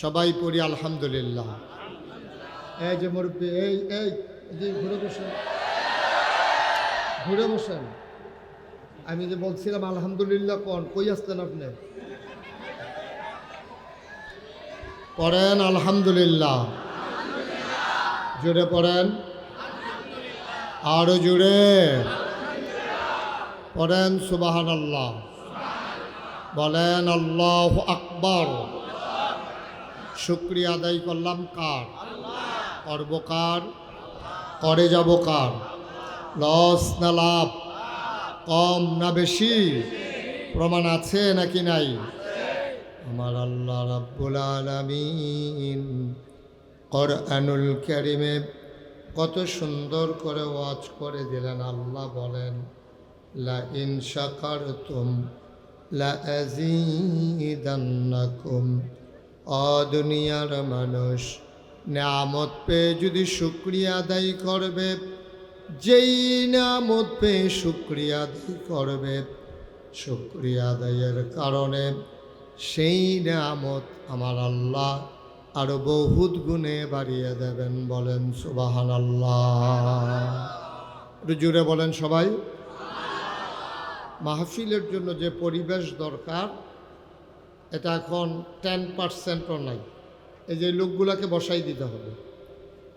সবাই পড়ি আলহামদুলিল্লাহ। এই যে মুরব্বী, এই এই যে ঘুরে বসেন, ঘুরে বসেন। আমি যে বলছিলাম আলহামদুলিল্লাহ কোন, কই আসতেন আপনি? পড়েন আলহামদুলিল্লাহ, জোরে পড়েন, আরো জোরে পড়েন সুবহানাল্লাহ। বলেন আল্লাহু আকবার। শুকরিয়া আদায় করলাম কার? করব কার? করে যাব কার? লস না লাভ? কম না বেশি? প্রমাণ আছে নাকি নাই? আমার আল্লাহ রাব্বুল আলামিন কোরআনুল কারীমে কত সুন্দর করে ওয়াজ করে দিলেন। আল্লাহ বলেন, লা ইন শাকারতুম লা আযীদান্নাকুম। দুনিয়ার মানুষ নিয়ামত পেয়ে যদি শুকরিয়া আদায় করবে, যেই নিয়ামত পেয়ে শুকরিয়া আদায় করবে, শুকরিয়া আদায়ের কারণে সেই নিয়ামত আমার আল্লাহ আরো বহুত গুণে বাড়িয়ে দেবেন। বলেন সুবহানাল্লাহ। একটু জোরে বলেন সবাই। মাহফিলের জন্য যে পরিবেশ দরকার, এটা এখন 10%ও নাই। এই যে লোকগুলাকে বসাই দিতে হবে।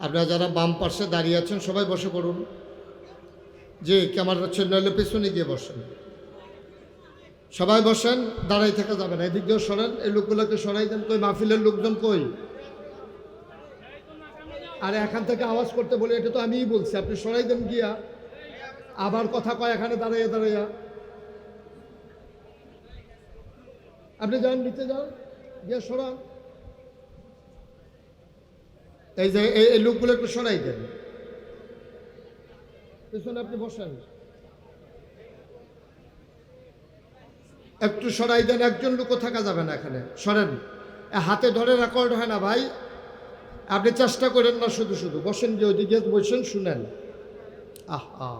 আপনারা যারা বাম পাশে দাঁড়িয়ে আছেন সবাই বসে পড়ুন। যে ক্যামেরা নইলে পেছনে গিয়ে বসেন, সবাই বসেন, দাঁড়াই থাকা যাবে না। এদিক দিয়েও সরেন, এই লোকগুলোকে সরাই দেন। কই মাহফিলের লোকজন কই? আরে এখান থেকে আওয়াজ করতে বলে, এটা তো আমিই বলছি, আপনি সরাই দেন গিয়া। আবার কথা কয় এখানে দাঁড়াইয়া দাঁড়াইয়া। আপনি যান, নিচে যান, গিয়া সরান। এই যে এই লোকগুলো একটু সরাই দেন, পেছনে আপনি বসেন, একটু সরাই দেন। একজন লোকও থাকা যাবে না এখানে, সরেন। হাতে ধরে রেকর্ড হয় না ভাই, আপনি চেষ্টা করেন না, শুধু শুধু বসেন, যে ওইদিকে বসেন, শুনেন। আহা,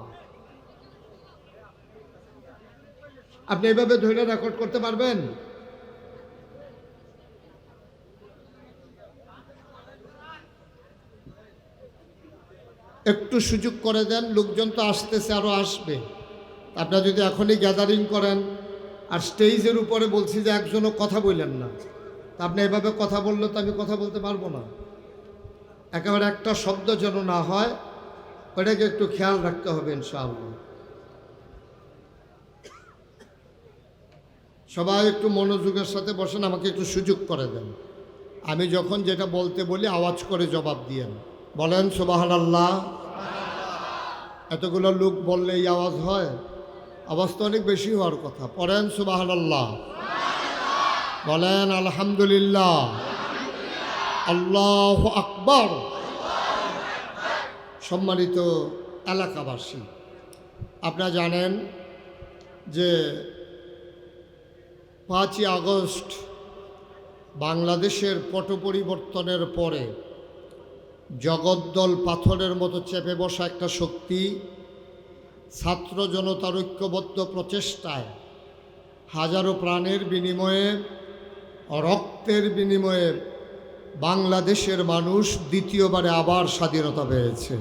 আপনি এইভাবে ধরে রেকর্ড করতে পারবেন? একটু সুযোগ করে দেন, লোকজন তো আসতেছে, আরও আসবে। আপনারা যদি এখনই গ্যাদারিং করেন, আর স্টেজের উপরে বলছি যে একজনও কথা বললেন না, তা আপনি এভাবে কথা বললে তো আমি কথা বলতে পারবো না। একেবারে একটা শব্দ যেন না হয়, ওটাকে একটু খেয়াল রাখতে হবে ইনশাআল্লাহ। সবাই একটু মনোযোগের সাথে বসেন, আমাকে একটু সুযোগ করে দেন। আমি যখন যেটা বলতে বলি আওয়াজ করে জবাব দিয়েন। বলেন সুবহানাল্লাহ। এতগুলো লোক বললে এই আওয়াজ হয়? আওয়াজ তো অনেক বেশি হওয়ার কথা। পড়েন সুবহানাল্লাহ, বলেন আলহামদুলিল্লাহ, আল্লাহু আকবার। সম্মানিত এলাকাবাসী, আপনারা জানেন যে 5ই আগস্ট বাংলাদেশের পট পরিবর্তনের পরে জগদ্দল পাথরের মতো চেপে বসা একটা শক্তি ছাত্র জনতার ঐক্যবদ্ধ প্রচেষ্টায় হাজারো প্রাণের বিনিময়ে, রক্তের বিনিময়ে বাংলাদেশের মানুষ দ্বিতীয়বারে আবার স্বাধীনতা পেয়েছে।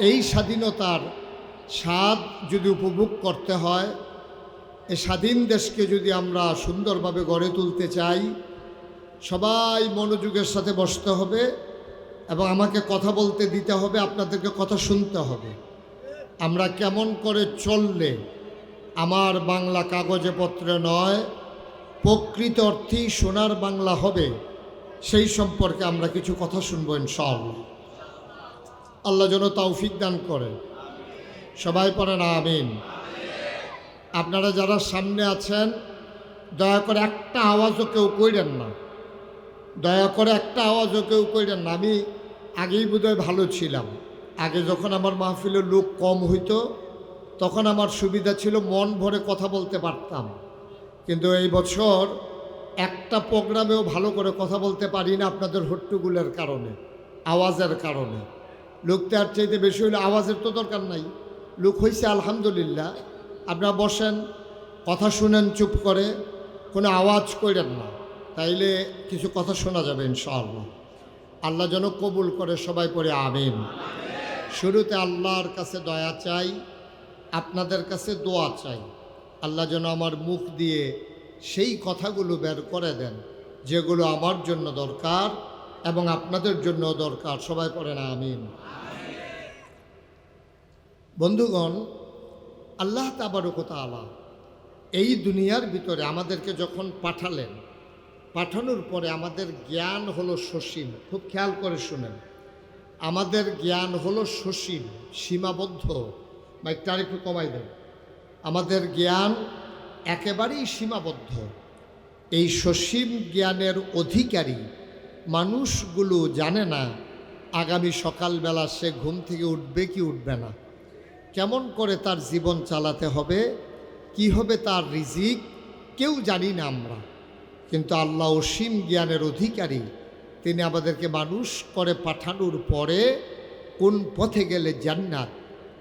এই স্বাধীনতার স্বাদ যদি উপভোগ করতে হয়, এই স্বাধীন দেশকে যদি আমরা সুন্দরভাবে গড়ে তুলতে চাই, সবাই মনোযোগের সাথে বসতে হবে এবং আমাকে কথা বলতে দিতে হবে, আপনাদেরকে কথা শুনতে হবে। আমরা কেমন করে চললে আমার বাংলা কাগজে পত্রে নয়, প্রকৃত অর্থেই সোনার বাংলা হবে, সেই সম্পর্কে আমরা কিছু কথা শুনবো ইনশাআল্লাহ। আল্লাহ যেন তৌফিক দান করে। সবাই পড়েন আমিন। আপনারা যারা সামনে আছেন, দয়া করে একটা আওয়াজও কেউ কইরেন না, দয়া করে একটা আওয়াজও কেউ কইরেন না। আমি আগেই বোধহয় ভালো ছিলাম। আগে যখন আমার মাহফিলের লোক কম হইতো, তখন আমার সুবিধা ছিল, মন ভরে কথা বলতে পারতাম। কিন্তু এই বছর একটা প্রোগ্রামেও ভালো করে কথা বলতে পারি না, আপনাদের হট্টগোলের কারণে, আওয়াজের কারণে। লোক তার চাইতে বেশি হলে আওয়াজের তো দরকার নাই, লোক হয়েছে আলহামদুলিল্লাহ। আপনারা বসেন, কথা শুনেন চুপ করে, কোনো আওয়াজ করেন না। তাইলে কিছু কথা শোনা যাবে ইনশাআল্লাহ। আল্লাহ যেন কবুল করে, সবাই পড়ে আমিন। শুরুতে আল্লাহর কাছে দয়া চাই, আপনাদের কাছে দোয়া চাই। আল্লাহ যেন আমার মুখ দিয়ে সেই কথাগুলো বের করে দেন যেগুলো আমার জন্য দরকার এবং আপনাদের জন্য দরকার, সবাই পড়েন আমিন। বন্ধুগণ, আল্লাহ তাবারক ওয়া তাআলা এই দুনিয়ার ভিতরে আমাদেরকে যখন পাঠালেন, পাঠানোর পরে আমাদের জ্ঞান হলো সসীম। খুব খেয়াল করে শুনেন, আমাদের জ্ঞান হলো সসীম, সীমাবদ্ধ। মাইকটা আরেকটু কমাই দেন। আমাদের জ্ঞান একেবারেই সীমাবদ্ধ। এই সসীম জ্ঞানের অধিকারী মানুষগুলো জানে না আগামী সকালবেলা সে ঘুম থেকে উঠবে কি উঠবে না, কেমন করে তার জীবন চালাতে হবে, কি হবে তার রিজিক, কেউ জানি না আমরা। কিন্তু আল্লাহ অসীম জ্ঞানের অধিকারী, তিনি আমাদেরকে মানুষ করে পাঠানোর পরে কোন পথে গেলে জান্নাত,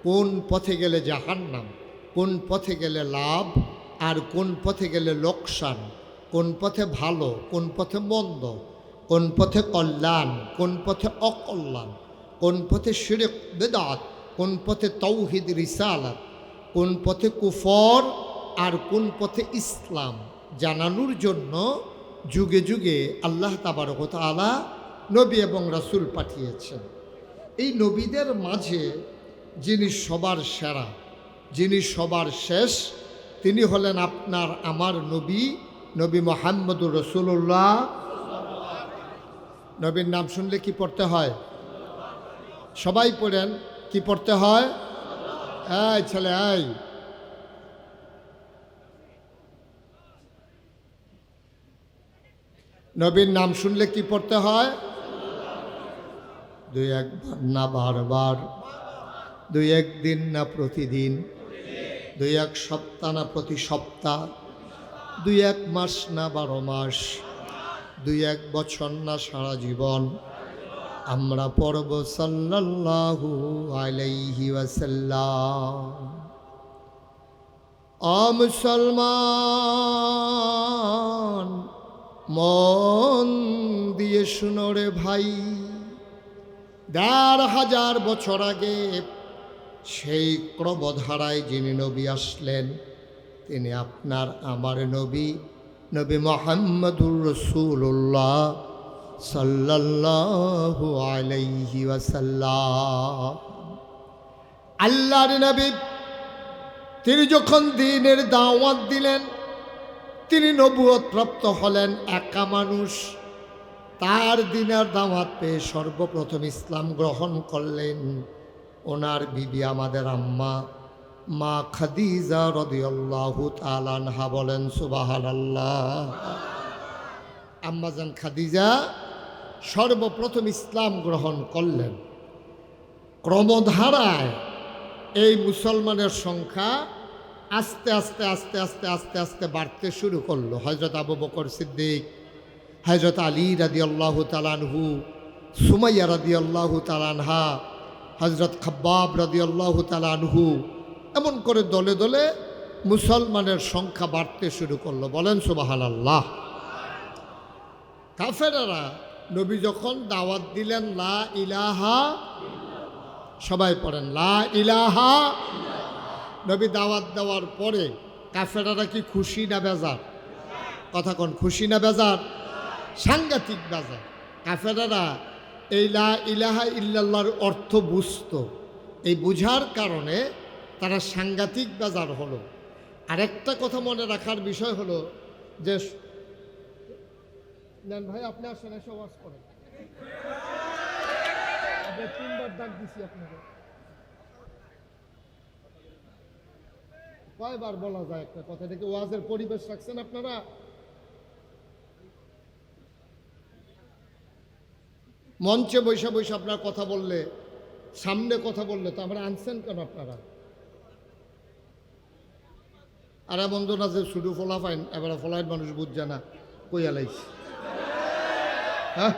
কোন পথে গেলে জাহান্নাম, কোন পথে গেলে লাভ আর কোন পথে গেলে লোকসান, কোন পথে ভালো কোন পথে মন্দ, কোন পথে কল্যাণ কোন পথে অকল্যাণ, কোন পথে শিরক বেদাত, কোন পথে তৌহিদ রিসালাত, কোন পথে কুফর আর কোন পথে ইসলাম জানানোর জন্য যুগে যুগে আল্লাহ তাবারক ওয়া তাআলা নবী এবং রাসূল পাঠিয়েছেন। এই নবীদের মাঝে যিনি সবার সেরা, যিনি সবার শেষ, তিনি হলেন আপনার আমার নবী, নবী মুহাম্মদুর রাসূলুল্লাহ। নবীর নাম শুনলে কি পড়তে হয়? সবাই পড়েন, কি পড়তে হয়? এই ছেলে, এই নবীর নাম শুনলে কি পড়তে হয়? দুই একবার না বারবার, দুই একদিন না প্রতিদিন, দুই এক সপ্তাহ না প্রতি সপ্তাহ, দুই এক মাস না 12 মাস, দুই এক বছর না সারা জীবন আমরা পড়ব সাল্লাল্লাহু আলাইহি ওয়াসাল্লাম। মুসলমান মন দিয়ে শুনো রে ভাই, ১,৫০০ বছর আগে সেই ক্রমধারায় যিনি নবী আসলেন, তিনি আপনার আমার নবী, নবী মুহাম্মদুর রাসূলুল্লাহ সাল্লাল্লাহু আলাইহি ওয়াসাল্লাম। আল্লাহর নবী, তিনি যখন দ্বীনের দাওয়াত দিলেন, তিনি নবুয়ত প্রাপ্ত হলেন, একা মানুষ। তার দ্বীনের দাওয়াত পেয়ে সর্বপ্রথম ইসলাম গ্রহণ করলেন ওনার বিবি, আমাদের আম্মা মা খাদিজা রাদিয়াল্লাহু তাআলা আনহা। বলেন সুবহানাল্লাহ। আম্মাজান খাদিজা সর্বপ্রথম ইসলাম গ্রহণ করলেন। ক্রমধারায় এই মুসলমানের সংখ্যা আস্তে আস্তে আস্তে আস্তে আস্তে আস্তে বাড়তে শুরু করলো। হযরত আবু বকর সিদ্দিক, হযরত আলী রাদিয়াল্লাহু তাআলা আনহু, সুমাইয়া রাদিয়াল্লাহু তাআলা আনহা, হযরত খাব্বাব রাদিয়াল্লাহু তাআলা আনহু, এমন করে দলে দলে মুসলমানের সংখ্যা বাড়তে শুরু করলো। বলেন সুবহানাল্লাহ। কাফেররা নবী যখন দাওয়াত দিলেন লা ইলাহা, সবাই পড়েন লা ইলাহা, নবী দাওয়াত দেওয়ার পরে কাফেররা কি খুশি না বেজার? কথা কোন, খুশি না বেজার? সাংঘাতিক বেজার। কাফেররা এই লা ইলাহা ইল্লাল্লাহর অর্থ বুঝতো, এই বুঝার কারণে তারা সাংঘাতিক বেজার হলো। আরেকটা কথা মনে রাখার বিষয় হলো যে, নেন ভাই আপনি আসেন, এসে ওয়াজ করেন। 3বার ডাক দিছি আপনাকে, কয়বার বলা যায় একটা কথা? থেকে ওয়াজের পরিবেশ রাখছেন আপনারা। মঞ্চে বৈশা বৈশা আপনার কথা বললে, সামনে কথা বললে তো আমরা আনছেন কেন আপনারা? আর বন্ধু না যে শুধু ফোলা ফাইন, এবার ফলাইন মানুষ বুঝছে না কইয়া লাইছে। হ্যাঁ,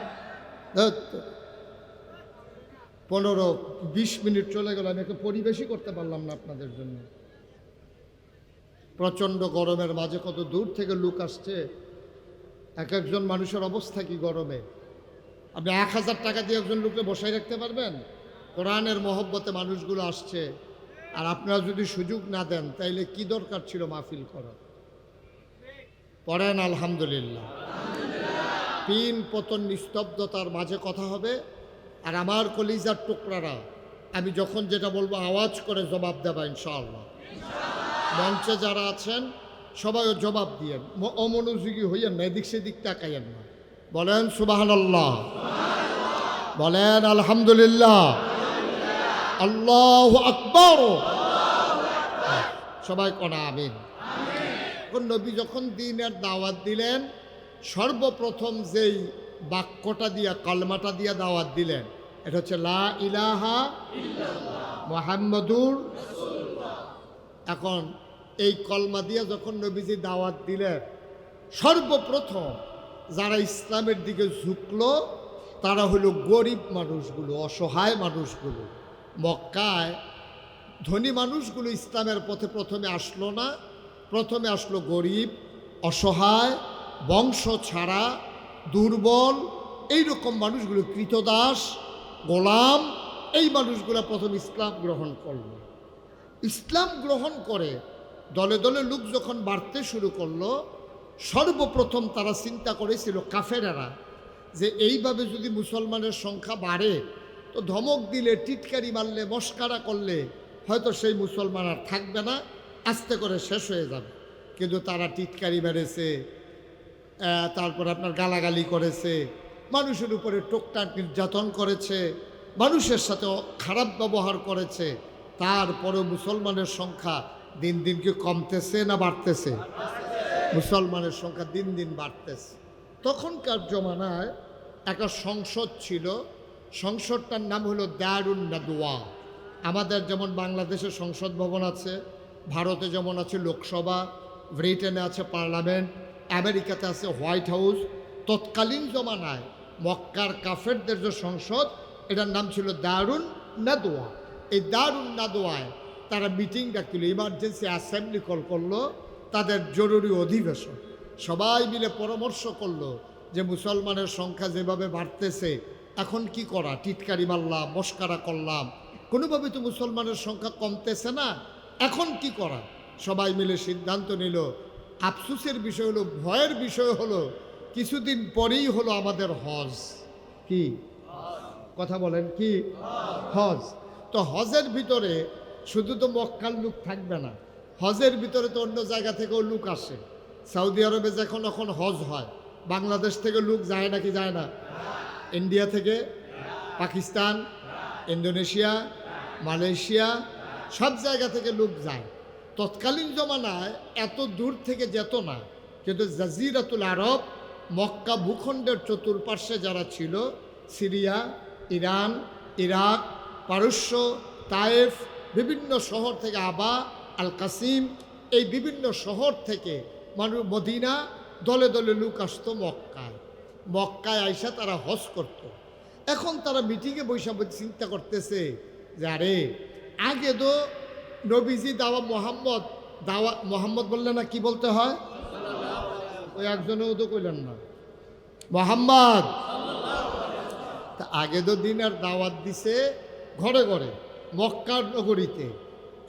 15-20 মিনিট চলে গেল, আমি একটা পরিবেশই করতে পারলাম না আপনাদের জন্য। প্রচণ্ড গরমের মাঝে কত দূর থেকে লোক আসছে, এক একজন মানুষের অবস্থা কি গরমে। আপনি 1000 টাকা দিয়ে একজন লোককে বসাই রাখতে পারবেন? কোরআনের মহব্বতে মানুষগুলো আসছে, আর আপনারা যদি সুযোগ না দেন তাইলে কি দরকার ছিল মাহফিল করার? পড়েন আলহামদুলিল্লাহ। পিন পতন নিস্তব্ধতার মাঝে কথা হবে, আর আমার কলিজার টুকরারা আমি যখন যেটা বলবো আওয়াজ করে জবাব দেবা ইনশাআল্লাহ। মঞ্চে যারা আছেন সবাই জবাব দিয়েন, অমনোযোগী হইয়েন না, এদিক সেদিক তাকাইয়েন না। বলেন সুবহানাল্লাহ, বলেন আলহামদুলিল্লাহ, আল্লাহু আকবার। সবাই কোনা আমিন। নবী যখন দ্বীনের দাওয়াত দিলেন, সর্বপ্রথম যেই বাক্যটা দিয়া কালমাটা দিয়া দাওয়াত দিলেন, এটা হচ্ছে লা ইলাহা মুহাম্মাদুর রাসূলুল্লাহ। এখন এই কলমা দিয়া যখন নবীজি দাওয়াত দিলেন, সর্বপ্রথম যারা ইসলামের দিকে ঝুঁকলো তারা হলো গরিব মানুষগুলো, অসহায় মানুষগুলো। মক্কায় ধনী মানুষগুলো ইসলামের পথে প্রথমে আসলো না, প্রথমে আসলো গরিব, অসহায়, বংশ ছাড়া, দুর্বল, এইরকম মানুষগুলো, কৃতদাস, গোলাম, এই মানুষগুলো প্রথম ইসলাম গ্রহণ করলো। ইসলাম গ্রহণ করে দলে দলে লোক যখন বাড়তে শুরু করলো, সর্বপ্রথম তারা চিন্তা করেছিল কাফেরেরা যে এইভাবে যদি মুসলমানের সংখ্যা বাড়ে তো ধমক দিলে, টিটকারি মারলে, মস্কারা করলে হয়তো সেই মুসলমান আর থাকবে না, আস্তে করে শেষ হয়ে যাবে। কিন্তু তারা টিটকারি মেরেছে, তারপর আপনার গালাগালি করেছে, মানুষের উপরে টোকটাক নির্যাতন করেছে, মানুষের সাথে খারাপ ব্যবহার করেছে। তারপরে মুসলমানের সংখ্যা দিন দিন কি কমতেছে না বাড়তেছে? মুসলমানের সংখ্যা দিন দিন বাড়তেছে। তখনকার জমানায় একটা সংসদ ছিল, সংসদটার নাম হলো দারুন নাদওয়া। আমাদের যেমন বাংলাদেশে সংসদ ভবন আছে, ভারতে যেমন আছে লোকসভা, ব্রিটেনে আছে পার্লামেন্ট, আমেরিকাতে আছে হোয়াইট হাউস। তৎকালীন জমানায় মক্কার কাফেরদের যে সংসদ, এটার নাম ছিল দারুন নাদওয়া। এই দারুন নাদওয়ায় তারা মিটিং ডাকছিল, ইমার্জেন্সি অ্যাসেম্বলি কল করলো, তাদের জরুরি অধিবেশন। সবাই মিলে পরামর্শ করলো যে মুসলমানের সংখ্যা যেভাবে বাড়তেছে এখন কি করা? টিটকারি মারলাম, মস্কারা করলাম, কোনোভাবে তো মুসলমানের সংখ্যা কমতেছে না, এখন কি করা? সবাই মিলে সিদ্ধান্ত নিল। আফসোসের বিষয় হলো, ভয়ের বিষয় হলো, কিছুদিন পরেই হলো আমাদের হজ। কি কথা বলেন? কি হজ? তো হজের ভিতরে শুধু তো মক্কার লোক থাকবে না, হজের ভিতরে তো অন্য জায়গা থেকেও লোক আসে। সৌদি আরবে যখন এখন হজ হয়, বাংলাদেশ থেকে লোক যায় নাকি যায় না? ইন্ডিয়া থেকে, পাকিস্তান, ইন্দোনেশিয়া, মালয়েশিয়া, সব জায়গা থেকে লোক যায়। তৎকালীন জমানায় এত দূর থেকে যেত না, কিন্তু জাজিরাতুল আরব, মক্কা ভূখণ্ডের চতুর্পার্শ্বে যারা ছিল, সিরিয়া, ইরান, ইরাক, পারস্য, তায়েফ, বিভিন্ন শহর থেকে, আবা, আল কাসিম, এই বিভিন্ন শহর থেকে মানুষ, মদিনা, দলে দলে লোক আসতো মক্কায়। মক্কায় আইসা তারা হজ করত। এখন তারা মিটিংয়ে বৈশা চিন্তা করতেছে যে আরে আগে তো নবীজি মোহাম্মদ বললে না, কি বলতে হয়? ওই একজনেও তো কইলেন না মোহাম্মদ। তা আগে তো দিনের দাওয়াত দিছে ঘরে ঘরে, মক্কার নগরীতে।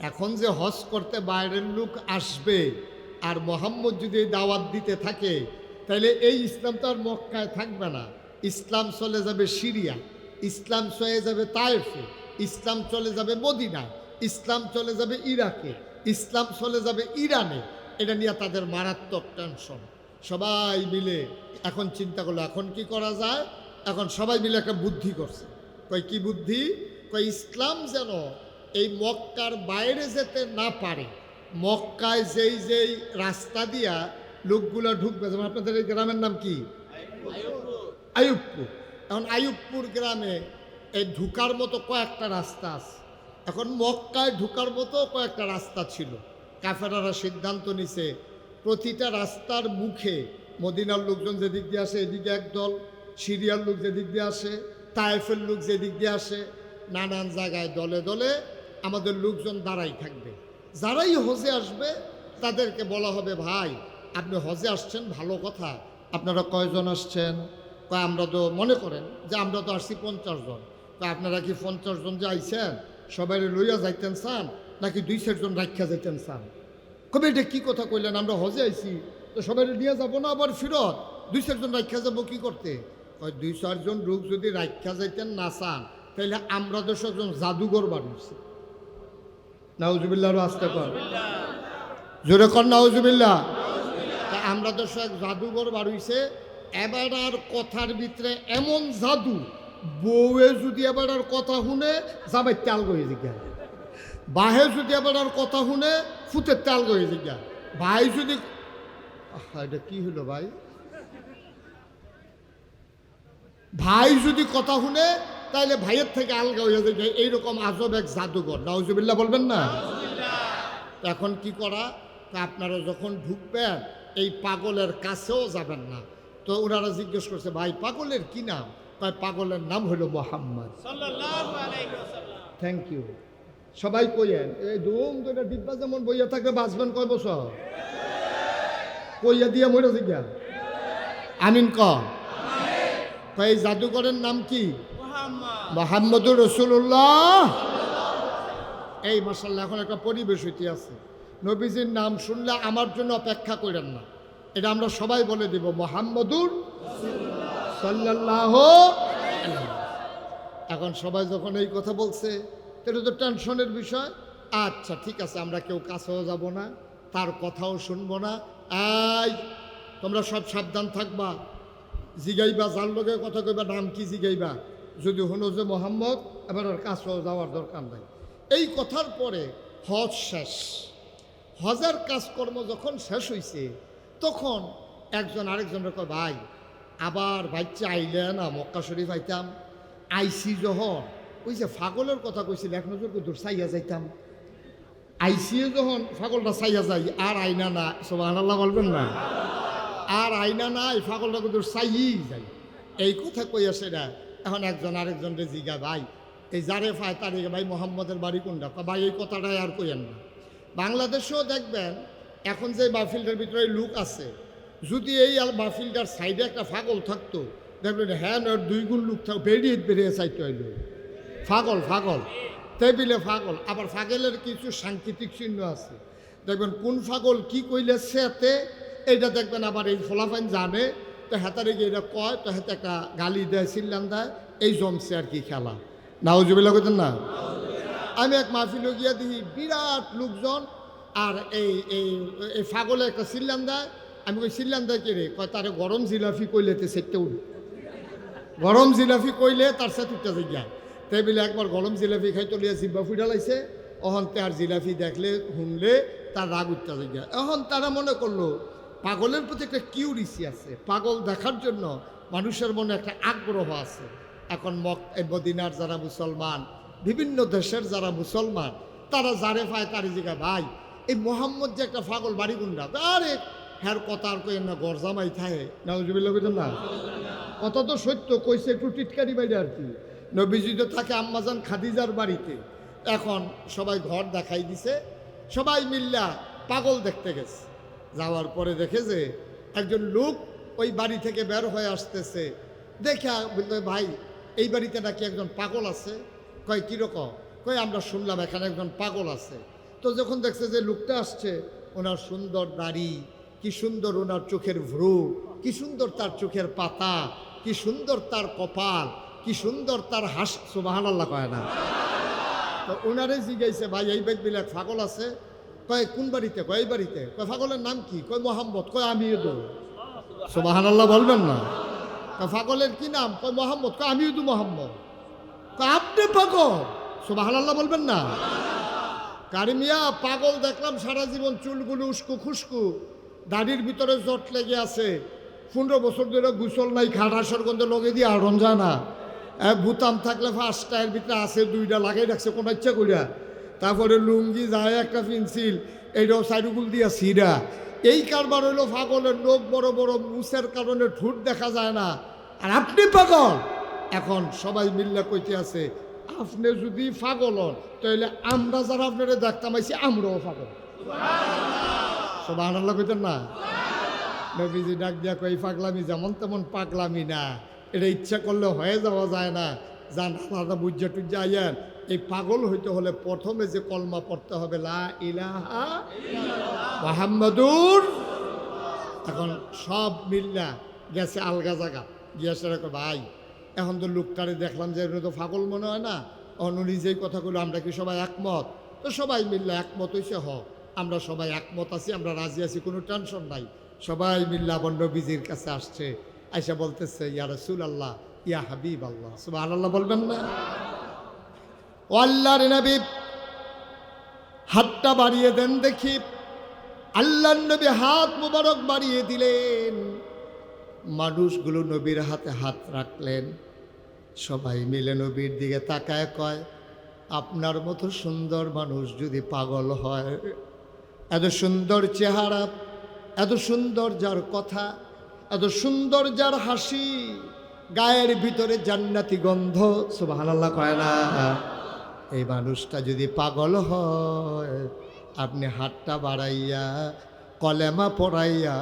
এখন যে হজ করতে বাইরের লোক আসবে, আর মোহাম্মদ যদি এই দাওয়াত দিতে থাকে, তাহলে এই ইসলাম তো আর মক্কায় থাকবে না, ইসলাম চলে যাবে সিরিয়া, ইসলাম চলে যাবে তায়েফে, ইসলাম চলে যাবে মদিনা, ইসলাম চলে যাবে ইরাকে, ইসলাম চলে যাবে ইরানে। এটা নিয়ে তাদের মারাত্মক টেনশন। সবাই মিলে এখন চিন্তা করলো এখন কি করা যায়। এখন সবাই মিলে একটা বুদ্ধি করছে। কই কি বুদ্ধি? কই ইসলাম যেন এই মক্কার বাইরে যেতে না পারে। মক্কায় যেই যেই রাস্তা দিয়া লোকগুলো ঢুকবে, যেমন আপনাদের এই গ্রামের নাম কি? আইয়ুবপুর। এখন আইয়ুবপুর গ্রামে এই ঢুকার মতো কয়েকটা রাস্তা আছে। এখন মক্কায় ঢুকার মতো কয়েকটা রাস্তা ছিল। কাফেরারা সিদ্ধান্ত নিছে প্রতিটা রাস্তার মুখে মদিনার লোকজন যেদিক দিয়ে আসে এদিকে একদল, সিরিয়ার লোক যেদিক দিয়ে আসে, তায়েফের লোক যেদিক দিয়ে আসে, নানান জায়গায় দলে দলে আমাদের লোকজন দাঁড়াই থাকবে। যারাই হজে আসবে তাদেরকে বলা হবে, ভাই আপনি হজে আসছেন ভালো কথা, আপনারা কয়জন আসছেন? কয় আমরা তো মনে করেন যে আমরা তো আসছি 50 জন। কয় আপনারা কি 50 জন যে আইছেন সবাই লইয়া যাইতেন চান নাকি 2-4 জন রাখিয়া যাইতেন চান? কবে এটা কী কথা কইলেন? আমরা হজে আইছি তো সবাই নিয়ে যাবো না আবার ফিরত? 2-4 জন রাখিয়া যাবো কি করতে? কয় 2-4 জন লোক যদি রাখিয়া যাইতেন না চান তাহলে আমরা 10 জন জাদুঘর বানিয়েছি। নাউজুবিল্লাহর আসতে কর, জোরে কর নাউজুবিল্লাহ। তা আমরা 10 জাদুঘর বাড়িয়েছে। এবার আর কথার ভিতরে এমন জাদু, বউয়ে যদি এবার আর কথা শুনে যাবে তেল গয়ে জিজ্ঞা, বাহে যদি এবার আর কথা শুনে ফুটের তেল গয়ে জিজ্ঞা, ভাই যদি এটা কি হলো ভাই, ভাই যদি কথা শুনে তাহলে ভাইয়ের থেকে আলগা হয়ে যায়। এইরকম আজব এক জাদুঘর। নাউজুবিল্লাহ বলবেন না? এখন কি করা? তা আপনারা যখন ঢুকবেন এই পাগলের কাছেও যাবেন না। তো ওনারা জিজ্ঞেস করছে ভাই পাগলের কি নাম? তাই পাগলের নাম হলো মোহাম্মদ সাল্লাল্লাহু আলাইহি ওয়াসাল্লাম। Thank you. সবাই কইয়েন এই ধুম দুইটা ডিব্বা যেমন বইয়া থাকবে বাঁচবেন কয় বছর? কইয়া দিয়ে মরে জিজ্ঞা আমিন ক। এই জাদুঘরের নাম কি? মুহাম্মদুর রাসূলুল্লাহ। এই মাশাআল্লাহ এখন একটা পরিবেশ হইতে আছে। নবীজির নাম শুনলে আমার জন্য অপেক্ষা করেন না, এটা আমরা সবাই বলে দিব মুহাম্মদুর সাল্লাল্লাহু আলাইহি। এখন সবাই যখন এই কথা বলছে এটা তো টেনশনের বিষয়। আচ্ছা ঠিক আছে, আমরা কেউ কাছেও যাব না, তার কথাও শুনবো না। এই তোমরা সব সাবধান থাকবা, জিগাইবা যার লোকে কথা কইবা নাম কি জিগাইবা, যদি হলো যে মোহাম্মদ এবার ওর কাছেও যাওয়ার দরকার নাই। এই কথার পরে হজ শেষ। হজের কাজকর্ম যখন শেষ হয়েছে তখন একজন আরেকজনের কয় ভাই আবার বাচ্চা আইলে না মক্কা শরীফ আইতাম, আইসি যখন ওই যে ফাগলের কথা কইছিল এক নজর দূর চাইয়া যাইতাম, আইসিও যখন ফাগলটা চাইয়া যাই আর আইনা না, সুবহানাল্লাহ বলবেন না? আর আইনা না, এই ফাগলটা দূর চাইই যাই। এই কথা কইয়াছে না। এখন একজন আরেকজনকে জিগা ভাই এই যারে ফায় তারে ভাই মোহাম্মদের বাড়ি কোনটা? ভাই এই কথাটাই আর কইয়েন না। বাংলাদেশেও দেখবেন এখন যে মাহফিলটার ভিতরে লোক আছে, যদি এই মাহফিলটার সাইডে একটা ফাগল থাকতো দেখবেন হ্যাঁ ওর 2 গুণ লোক থাক বেরিয়ে চাইতে হইল ফাগল ফাগল টেবিলে ফাগল। আবার ফাগলের কিছু সাংকেতিক চিহ্ন আছে, দেখবেন কোন ফাগল কি কইলে সেতে এইটা দেখবেন। আবার এই ফলাফাইন জানে তো হেতারে গিয়ে এটা কয় তো হাতে একটা গালি দেয় চিল্লান দেয়, এই জমছে আর কি খেলা। নাউজুবিল্লাহ কইতেন না? আমি এক মাহফিলে গিয়া দেখি বিরাট লোকজন আর এই এই এই ফাগলে একটা চিল্লান দেয়। আমি কই চিল্লান দেয় কে রে? কয় তারে গরম জিলাফি কইলেতে সেটটা উঠ, গরম জিলাফি কইলে তার সাথে উঠতে যায়। তাই বলে একবার গরম জিলাফি খাই তো লিয়া জিব্বা ফুটা লাইছে, অহন তার জিলাফি দেখলে শুনলে তার রাগ উঠতে যায়। এখন তারা মনে করলো পাগলের প্রতি একটা কিউরিসি আছে, পাগল দেখার জন্য মানুষের মনে একটা আগ্রহ আছে। এখন মদিনার যারা মুসলমান, বিভিন্ন দেশের যারা মুসলমান, তারা যারে পায় তারে জিগা ভাই এই মোহাম্মদ যে একটা পাগল বাড়ি গুন্ডা, আরে হ্যার কথা আর কই না গরজামাই থাকে। নাউজুবিল্লাহ কইতেন না? কথা তো সত্য, কইছে একটু টিটকারি বাইরে আর কি। নবীজি তো থাকে আম্মাজান খাদিজার বাড়িতে। এখন সবাই ঘর দেখাই দিছে, সবাই মিল্লা পাগল দেখতে গেছে। যাওয়ার পরে দেখে যে একজন লোক ওই বাড়ি থেকে বের হয়ে আসতেছে, দেখে বলতে ভাই এই বাড়িতে নাকি একজন পাগল আছে। কয় কীরকম? কয় আমরা শুনলাম এখানে একজন পাগল আছে। তো যখন দেখছে যে লোকটা আসছে, ওনার সুন্দর দাড়ি, কি সুন্দর ওনার চোখের ভ্রু, কি সুন্দর তার চোখের পাতা, কি সুন্দর তার কপাল, কি সুন্দর তার হাস, সুবহানাল্লাহ কয় না? তো ওনারে জিজ্ঞাসা ভাই এই ব্যক্তি এক পাগল আছে। কয় কোন বাড়িতে? কয় এই বাড়িতে। কয় পাগলের নাম কি? কয় মোহাম্মদ। কয় আমিও তো। সুবহানাল্লাহ বলবেন না? পাগলের কি নাম? কয় মোহাম্মদ। কয় আমিও তো মোহাম্মদ। কয় আপনি পাগল? সুবহানাল্লাহ বলবেন না? কারিমিয়া পাগল দেখলাম সারা জীবন চুলগুলো উস্কু খুস্কু, দাড়ির ভিতরে জট লেগে আছে, 15 বছর ধরে গুসল নাই, খাটাসর গন্ধে লগে দিয়ে আড়ন যায় না, বুতাম থাকলে 5টা এর ভিতরে আছে 2টা লাগাই রাখছে কোন ইচ্ছা করিয়া। তারপরে লুঙ্গি যায় একটা পেন্সিল, এইটাও সাইডুগুল দিয়া সিরা। এই কারবার হইলো পাগলের। লোক বড় বড় মুসের কারণে ঠুট দেখা যায় না, আর আপনি পাগল। এখন সবাই মিল্লা কইতে আছে আপনি যদি পাগল হন তাহলে আমরা যারা আপনারা দেখতাম আইছি আমরাও পাগল। সুবহানাল্লাহ কইতেন না? নবীজি ডাক দিয়া কই পাগলামি যেমন তেমন পাগলামি না, এটা ইচ্ছা করলে হয়ে যাওয়া যায় না। যান আলাদা বুঝা টুজ্জা আইয়ান। এই পাগল হইতে হলে প্রথমে যে কলমা পড়তে হবে লা ইলাহা মুহাম্মাদুর। এখন সব মিল্লা গেছে আলগা জায়গা গিয়েছে ভাই, এখন তো লোকটারে দেখলাম যে তো পাগল মনে হয় না, উনি যেই কথাগুলো আমরা কি সবাই একমত? তো সবাই মিল্লা একমত হয়েছে, আমরা সবাই একমত আছি, আমরা রাজি আছি, কোনো টেনশন নাই। সবাই মিল্লা বন্ড নবীজির কাছে আসছে, আইসা বলতেছে ইয়া রাসূলুল্লাহ ইয়া হাবিব আল্লাহ, সুবহানাল্লাহ বলবেন না? ও আল্লাহর নবী হাতটা বাড়িয়ে দেন দেখি। আল্লাহর নবী হাত মুবারক বাড়িয়ে দিলেন, মানুষগুলো নবীর হাতে হাত রাখলেন। সবাই মিলে নবীর দিকে তাকায় কয়, আপনার মতো সুন্দর মানুষ যদি পাগল হয়, এত সুন্দর চেহারা, এত সুন্দর যার কথা, এত সুন্দর যার হাসি, গায়ের ভিতরে জান্নাতি গন্ধ, সুবহানাল্লাহ কয় না? এই মানুষটা যদি পাগল হয়, আপনি হাতটা বাড়াইয়া কলেমা পড়াইয়া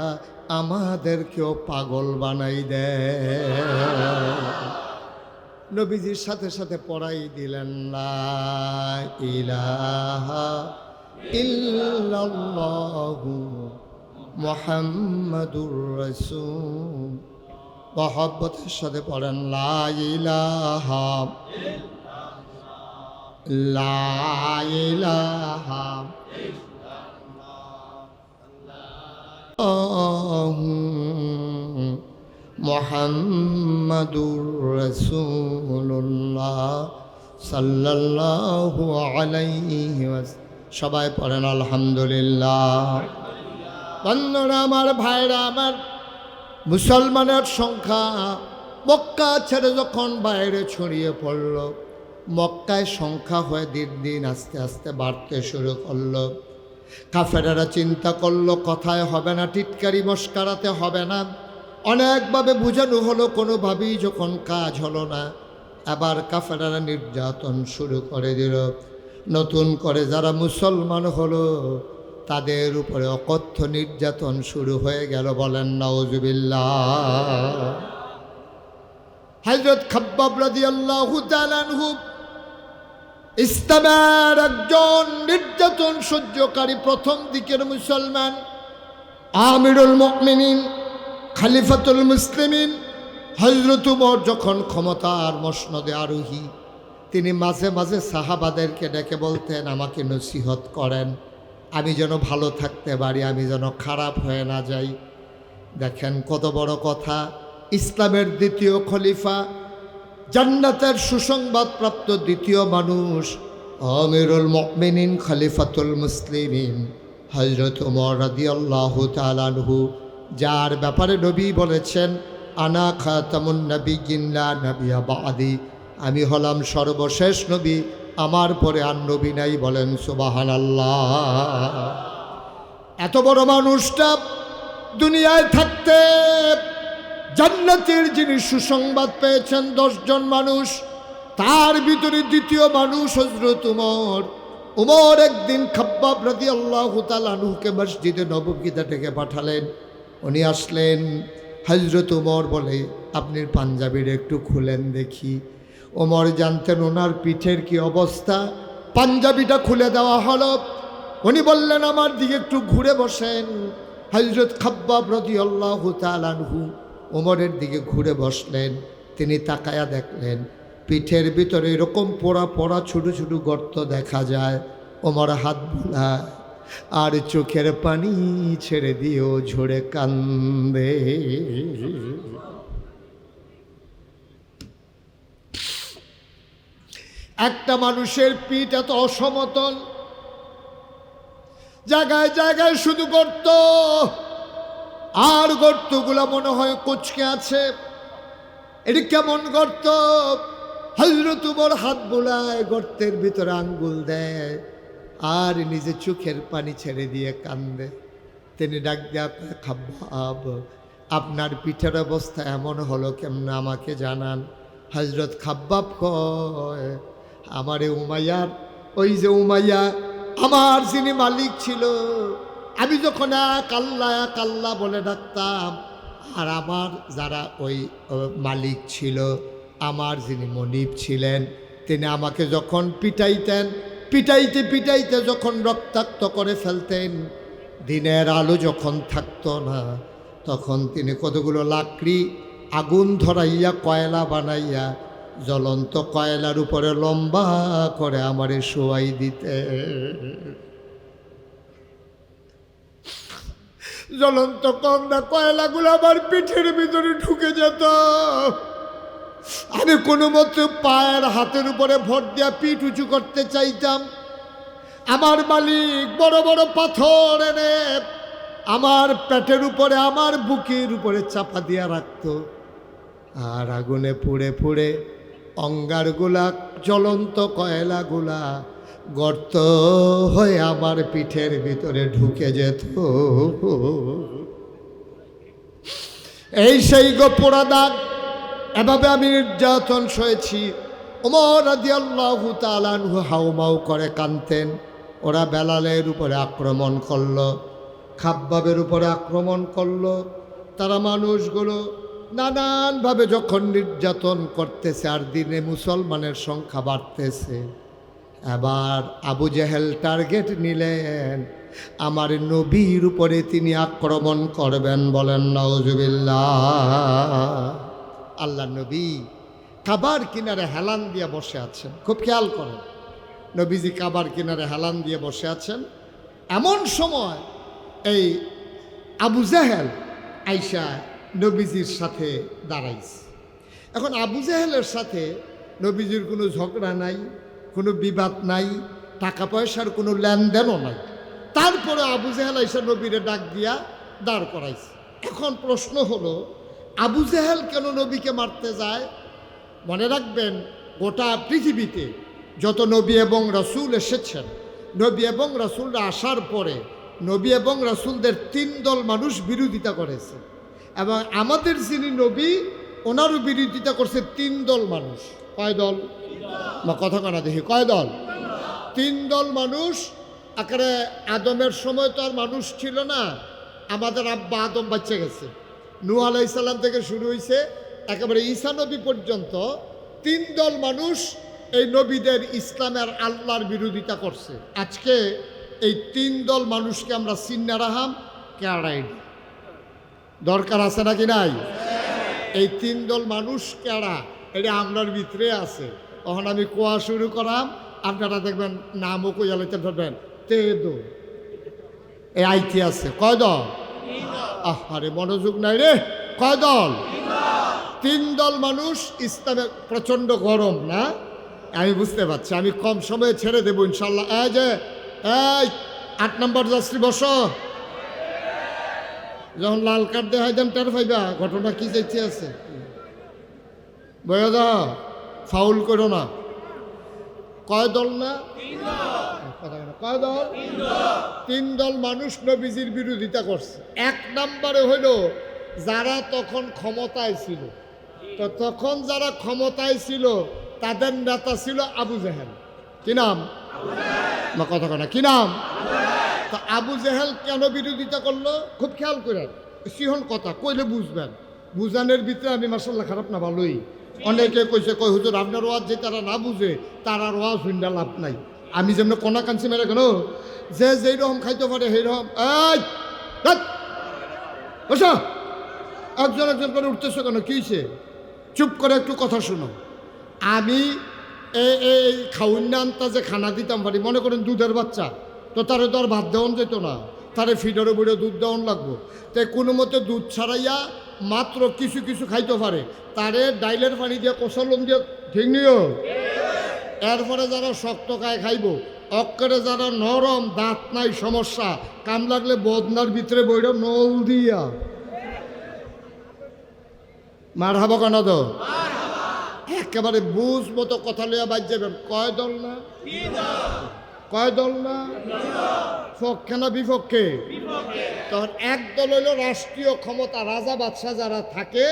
আমাদেরকেও পাগল বানাই দেয়। নবীজির সাথে সাথে পড়াই দিলেন লা ইলাহা ইল্লাল্লাহু মুহাম্মাদুর রাসূল। মহব্বতের সাথে পড়েন লা ইলাহা লা ইলাহা মুহাম্মাদুর রাসূলুল্লাহ সাল্লাল্লাহু আলাইহি ওয়াসাল্লাম। সবাই পড়েন আলহামদুলিল্লাহ। বন্ধুরা আমার, ভাইরা আমার, মুসলমানের সংখ্যা মক্কা ছেড়ে যখন বাইরে ছড়িয়ে পড়ল, মক্কায় সংখ্যা হয়ে দিন দিন আস্তে আস্তে বাড়তে শুরু করলো। কাফেরেরা চিন্তা করলো কথায় হবে না, টিটকারি মস্কারাতে হবে না, অনেকভাবে বোঝানো হলো, কোনোভাবেই যখন কাজ হলো না, আবার কাফেরেরা নির্যাতন শুরু করে দিল। নতুন করে যারা মুসলমান হলো তাদের উপরে অকথ্য নির্যাতন শুরু হয়ে গেল। বলেন নাউজুবিল্লাহ। হযরত খাব্বাব রাদিয়াল্লাহু তাআলা আনহু ইসলামের একজন নির্যাতন সহ্যকারী প্রথম দিকের মুসলমান, আমিরুল মুমিনিন, খলিফাতুল মুসলিমিন হযরত উমর যখন ক্ষমতার মসনদে আরোহী, তিনি মাঝে মাঝে সাহাবাদেরকে ডেকে বলতেন, আমাকে নসিহত করেন, আমি যেন ভালো থাকতে পারি, আমি যেন খারাপ হয়ে না যাই। দেখেন কত বড় কথা। ইসলামের দ্বিতীয় খলিফা, জান্নাতের সুসংবাদ প্রাপ্ত দ্বিতীয় মানুষ, আমিরুল মুমিনিন খলিফাতুল মুসলিমিন হযরত উমর রাদিয়াল্লাহু তাআলা আনহু, যার ব্যাপারে নবী বলেছেন আনা খাতামুন নাবিয়্যিন লা নাবিয়্যা বা'দি, আমি হলাম সর্বশেষ নবী, আমার পরে আর নবী নাই। বলেন সুবহানাল্লাহ। এত বড় মানুষটা দুনিয়ায় থাকতে জান্নাতের যিনি সুসংবাদ পেয়েছেন 10 জন মানুষ, তার ভিতরে দ্বিতীয় মানুষ হযরত উমর। উমর একদিন খাব্বাব রাদিয়াল্লাহু তাআলা আনহুকে মসজিদে নববীতে ডেকে পাঠালেন। উনি আসলেন, হযরত উমর বলে, আপনি পাঞ্জাবির একটু খুলেন দেখি। ওমর জানতেন ওনার পিঠের কি অবস্থা। পাঞ্জাবিটা খুলে দেওয়া হলো। উনি বললেন, আমার দিকে একটু ঘুরে বসেন। হযরত খাব্বাব রাদিয়াল্লাহু তাআলা আনহু ওমরের দিকে ঘুরে বসলেন। তিনি তাকায়া দেখলেন পিঠের ভিতরে এরকম পোড়া পোড়া ছোটো ছোটো গর্ত দেখা যায়। ওমর হাত বুলায় আর চোখের পানি ছেড়ে দিয়েও ঝরে কান্দে। একটা মানুষের পিঠ এত অসমতল, জায়গায় জায়গায় শুধু গর্ত, আর গর্তগুলো মনে হয় কুঁচকে আছে। এটি কেমন গর্ত? হযরত উমর হাত বোলায়, গর্তের ভিতরে আঙ্গুল দেয় আর নিজে চোখের পানি ছেড়ে দিয়ে কান্দে। তিনি ডাক দিয়ে, খাব্বাব, আপনার পিঠের অবস্থা এমন হলো কেমন আমাকে জানান। হযরত খাব্বাব কয়, আমারে উমাইয়ার, ওই যে উমাইয়া আমার যিনি মালিক ছিল, আমি যখন এক আল্লাহ বলে ডাকতাম, আর আমার যারা ওই মালিক ছিল, আমার যিনি মনিব ছিলেন, তিনি আমাকে যখন পিটাইতে যখন রক্তাক্ত করে ফেলতেন, দিনের আলো যখন থাকতো না, তখন তিনি কতগুলো লাকড়ি আগুন ধরাইয়া কয়লা বানাইয়া জ্বলন্ত কয়লার উপরে লম্বা করে আমারে শোয়াই দিতে। জ্বলন্ত কয়লাগুলো আমার পিঠের ভিতরে ঢুকে যেত। আমি কোনো মতে পায়ের হাতের উপরে ভর দিয়া পিঠ উঁচু করতে চাইতাম, আমার মালিক বড় বড় পাথর এনে আমার পেটের উপরে, আমার বুকের উপরে চাপা দিয়া রাখত। আর আগুনে পুড়ে পুড়ে অঙ্গারগুলা, জ্বলন্ত কয়লাগুলা গর্ত হয়ে আমার পিঠের ভিতরে ঢুকে যেত। এই সেই গো পোড়া দাগ। এভাবে আমি নির্যাতন সয়েছি। ওমর রাদিয়াল্লাহু তাআলা আনহু হাউমাউ করে কাঁদতেন। ওরা বেলালের উপরে আক্রমণ করলো, খাব্বাবের উপরে আক্রমণ করলো। তারা মানুষগুলো নানানভাবে যখন নির্যাতন করতেছে, আর দিনে মুসলমানের সংখ্যা বাড়তেছে, এবার আবু জেহেল টার্গেট নিলেন, আমার নবীর উপরে তিনি আক্রমণ করবেন। বলেন নাউজুবিল্লাহ। আল্লাহ নবী কাবার কিনারে হেলান দিয়ে বসে আছেন। খুব খেয়াল করেন, নবীজি কাবার কিনারে হেলান দিয়ে বসে আছেন। এমন সময় এই আবু জেহেল আইসা নবীজির সাথে দাঁড়াইছে। এখন আবু জেহেলের সাথে নবীজির কোনো ঝগড়া নাই, কোনো বিবাদ নাই, টাকা পয়সার কোনো লেনদেনও নাই। তারপরে আবু জেহেল আইসা নবীরে ডাক দিয়া দাঁড় করাইছে। এখন প্রশ্ন হলো, আবু জেহেল কেন নবীকে মারতে যায়? মনে রাখবেন, গোটা পৃথিবীতে যত নবী এবং রাসূল এসেছেন, নবী এবং রাসূলরা আসার পরে নবী এবং রাসূলদের 3 দল মানুষ বিরোধিতা করেছে, এবং আমাদের যিনি নবী ওনারও বিরোধিতা করছে 3 দল মানুষ। কয় দল? বা কথা কানা দেখি, কয় দল? 3 দল মানুষ। আকারে আদমের সময় তো আর মানুষ ছিল না, আমাদের আব্বা আদম বাচ্চা গেছে। নূহ আলাইহিস সালাম থেকে শুরু হয়েছে একেবারে ঈসা নবী পর্যন্ত 3 দল মানুষ এই নবীদের, ইসলামের, আল্লাহর বিরোধিতা করছে। আজকে এই 3 দল মানুষকে আমরা চিন্না রাহাম কেড়াই দরকার আছে নাকি নাই? এই 3 দল মানুষ কেড়া, এটা আমরার ভিতরে আছে। তখন আমি কোয়া শুরু করাম, আপনারা দেখবেন নামও কইয়ালাইতে ধরবেন। তেদো এই আইটি আছে। কয় দল? আরে মনোযোগ নাই রে। কয় দল? 3 দল মানুষ। ইসলামে প্রচণ্ড গরম না? আমি বুঝতে পারছি, আমি কম সময়ে ছেড়ে দেবো ইনশাল্লাহ। এই যে 8 নম্বর যাত্রী বসো। যখন লাল কার্ড দেখাই দেন টের পাইবা ঘটনা কি চাইতে আছে। বয়া দাও, ফাউল করো না। কয় দল না? কয় দল? 3 দল মানুষ নবীজির বিরোধিতা করছে। 1 নম্বরে হইল যারা তখন ক্ষমতায় ছিল। তো তখন যারা ক্ষমতায় ছিল তাদের নেতা ছিল আবু জেহেল। কি নাম? না কথা না, কি নাম? তা আবু জেহেল কেন বিরোধিতা করলো? খুব খেয়াল করেন, সিহন কথা কইলে বুঝবেন। বুঝানোর ভিতরে আমি মাশাআল্লাহ খারাপ না, ভালোই। অনেকে কইছে, কই হুজুর আপনার ওয়াজ যে তারা না বুঝে তার আর ওয়াজ হইনা লাভ নাই। আমি যেমন কোনা কাঞ্চি মেরে কেন, যে যেই রকম খাইতে পারে সেই রকম। বসো, একজন একজন করে উঠতেছো কেন? কি হয়েছে? চুপ করে একটু কথা শুনো। আমি এই খাউন্না আনতা যে খানা দিতাম পারি, মনে করেন দুধের বাচ্চা, তো তারে তো আর ভাত দেওয়ান যেত না, তারে ফিডারে বুড়ে দুধ দেওয়ান লাগবো। তাই কোনো মতে দুধ ছাড়াইয়া মাত্র কিছু কিছু খাইতে পারে, তারে ডাইলের পানি দিয়ে কষালন দিয়ে ঠিক নিও। এরপরে যারা শক্ত খায় খাইব, অক্করে যারা নরম, দাঁত নাই, সমস্যা, কাম লাগলে বদনার ভিতরে বইটা নল দিয়া মার হাবা কেন তো একেবারে বুঝ মতো কথা লইয়া বাজ যাবেন। কয় দল না? কয় দল না? পক্ষে না বিপক্ষে? তখন এক দল হইল রাষ্ট্রীয় ক্ষমতা, রাজা বাদশাহ যারা থাকে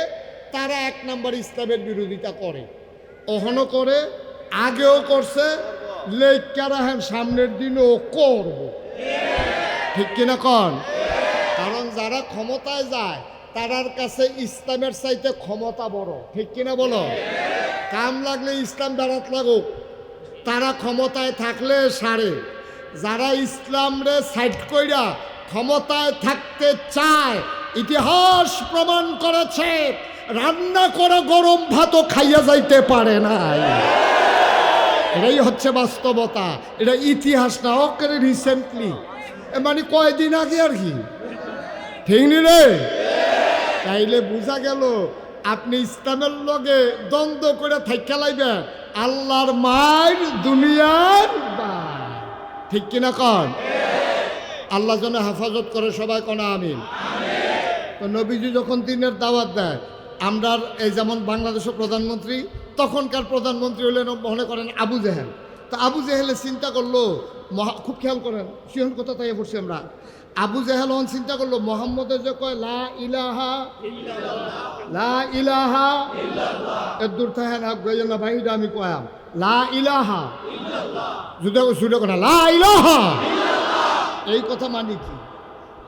তারা 1 নম্বর ইসলামের বিরোধিতা করে, ওখানে করে, আগেও করছে, লেখা রাখেন সামনের দিনও করব। ঠিক কিনা কন? কারণ যারা ক্ষমতায় যায় তারার কাছে ইসলামের চাইতে ক্ষমতা বড়, ঠিক কিনা বলো? কাম লাগলে ইসলাম দাঁড়াত লাগুক, তারা ক্ষমতায় থাকলে সারে। যারা ইসলাম রে সাইড কইরা ক্ষমতায় থাকতে চায়, ইতিহাস প্রমাণ করেছে রান্না করা গরম ভাতও খাইয়া যাইতে পারে নাই। এটাই হচ্ছে বাস্তবতা, এটা ইতিহাস না, ওকে রিসেন্টলি, মানে কয়দিন আগে আর কি, ঠিক নি রে? তাইলে বোঝা গেল আপনি ইসলামের লগে দ্বন্দ্ব করে থাইকা লাইবেন, আল্লাহর মার দুনিয়ার মার, ঠিক কিনা কন? আল্লাহ যেন হেফাজত করে, সবাই কোনা আমিন। তো নবীজি যখন দিনের দাওয়াত দেয়, আমরা এই যেমন বাংলাদেশের প্রধানমন্ত্রী, তখনকার প্রধানমন্ত্রী হলেন মনে করেন আবু জেহেল। তো আবু জেহেলে চিন্তা করলো, খুব খেয়াল করেন সিহন কথা তাই পড়ছি আমরা, আবু জেহেল চিন্তা করলো মোহাম্মদের যে কয় লা ইলাহা লা ইলাহা এর দূর থাকে না গইলা ভাইটা আমি কয়াম লা ইলাহা জুড়ে কথা লা ইলাহা, এই কথা মানি কি?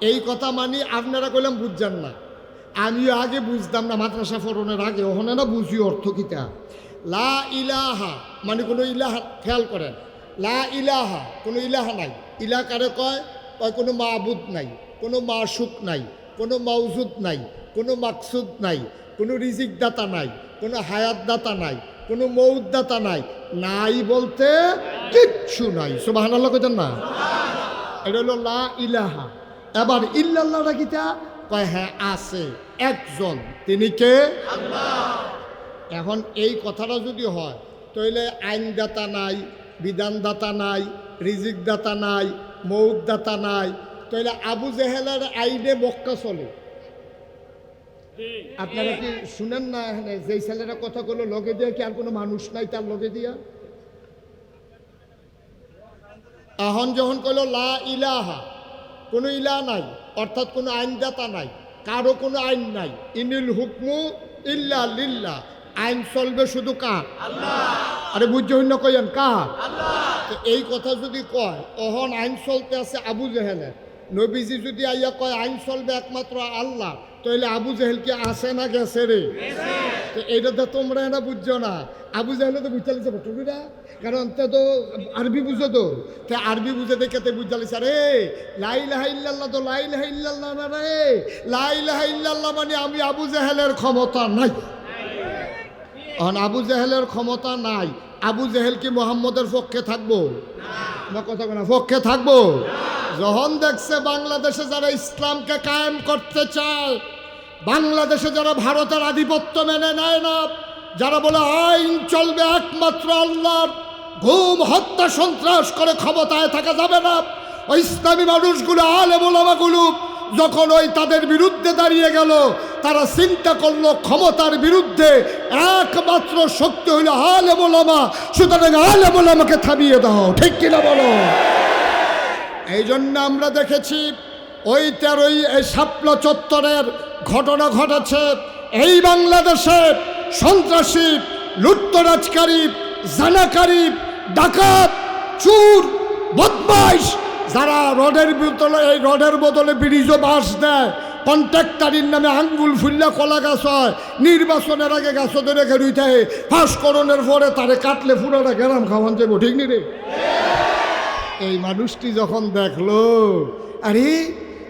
এই কথা মানি, আপনারা কইলাম বুঝছেন না, আমিও আগে বুঝতাম না, মাদ্রাসা ফোরনের আগে ওখানে না বুঝি অর্থ কিতা। লা ইলাহা মানে কোনো ইলাহা, খেয়াল করেন, লা ইলাহা কোনো ইলাহা নাই। ইলাহ কারে কয়? কয় কোনো মাবুদ নাই, কোনো মাশুক নাই, কোনো মাউজুদ নাই, কোনো মাকসুদ নাই, কোনো রিজিক দাতা নাই, কোনো হায়াত দাতা নাই, কোনো মৌত দাতা নাই, নাই বলতে কিচ্ছু নাই। সুবহানাল্লাহ কইতেন না? এটা হলো লা ইলাহা। এবার ইল্লাল্লাহটা কিতা? কয় হ্যাঁ আছে একজন, তিনি কে? আল্লাহ। এখন এই কথাটা যদি হয়, তাহলে আইনদাতা নাই, বিধানদাতা নাই, রিজিক দাতা নাই, মৌত দাতা নাই, তাহলে আবু জেহেলের আইনে মক্কা চলে। আপনারা কি শুনেন না এখানে যেই ছেলেরা কথা বললো লগে দিয়ে কি আর কোনো মানুষ নাই তার লগে দিয়া? এখন যখন কইল লা ইলাহা, কোনো ইলাহ নাই, অর্থাৎ কোনো আইনদাতা নাই, কারো কোনো আইন নাই, ইনিল হুকমু ইল্লা লিল্লাহ, আইন চলবে শুধু কার? আল্লাহ। আরে বুঝতে হইন কইেন কার? আল্লাহ। এই কথা যদি কয়, অহন আইন চলতে আছে আবু জেহেলের, নবীজি যদি আইয়া কয় আইন চলবে একমাত্র আল্লাহ, তাহলে আবু জেহেল কি আছে না গেছে রে? তো এইটা তো তোমরা না বুঝছো না, আবু জেহেল তো বুঝতে লিখছে ভট্টুরা, কারণ তে তো আরবি বুঝো, তো আরবি বুঝে দেখে বুঝতে লিখছে রে লা ইলাহা ইল্লাল্লাহ, তো লা ইলাহা ইল্লাল্লাহ না রে, লা ইলাহা ইল্লাল্লাহ মানে আমি আবু জেহেলের ক্ষমতা নাই। এখন আবু জেহেলের ক্ষমতা নাই, আবু জেহেল কি মোহাম্মদের পক্ষে থাকবো না? কথা না পক্ষে থাকবো? যখন দেখছে বাংলাদেশে যারা ইসলামকে কায়েম করতে চায়, বাংলাদেশে যারা ভারতের আধিপত্য মেনে নেয় না, যারা বলে আইন চলবে একমাত্র আল্লাহর, ঘুম হত্যা সন্ত্রাস করে ক্ষমতায় থাকা যাবে না, ওই ইসলামী মানুষগুলো আলেম ওলামাগুলো যখন ওই তাদের বিরুদ্ধে দাঁড়িয়ে গেল, তারা চিন্তা করলো ক্ষমতার বিরুদ্ধে একমাত্র শক্তি হইল আলেম ওলামা, সুতরাং আলেম ওলামাকে থামিয়ে দাও, ঠিক কিনা বলো? এই জন্য আমরা দেখেছি ওই 13ই শাপলা চত্বরের ঘটনা ঘটেছে। এই বাংলাদেশে সন্ত্রাসী, লুটতরাজকারী, জানাকারী, ডাকাত, চুর, বদমাইশ, যারা রডের বদলে, এই রডের বদলে ব্রিজও বাস দেয়, কন্ট্রাক্টারির নামে আঙ্গুল ফুল্লা কলা গাছ হয়, নির্বাচনের আগে গাছ ধরে রুইতে ফাঁসকরণের পরে তারে কাটলে পুরোটা গ্রাম খাওয়ান যাবো, ঠিক নি রে? এই মানুষটি যখন দেখলো, আরে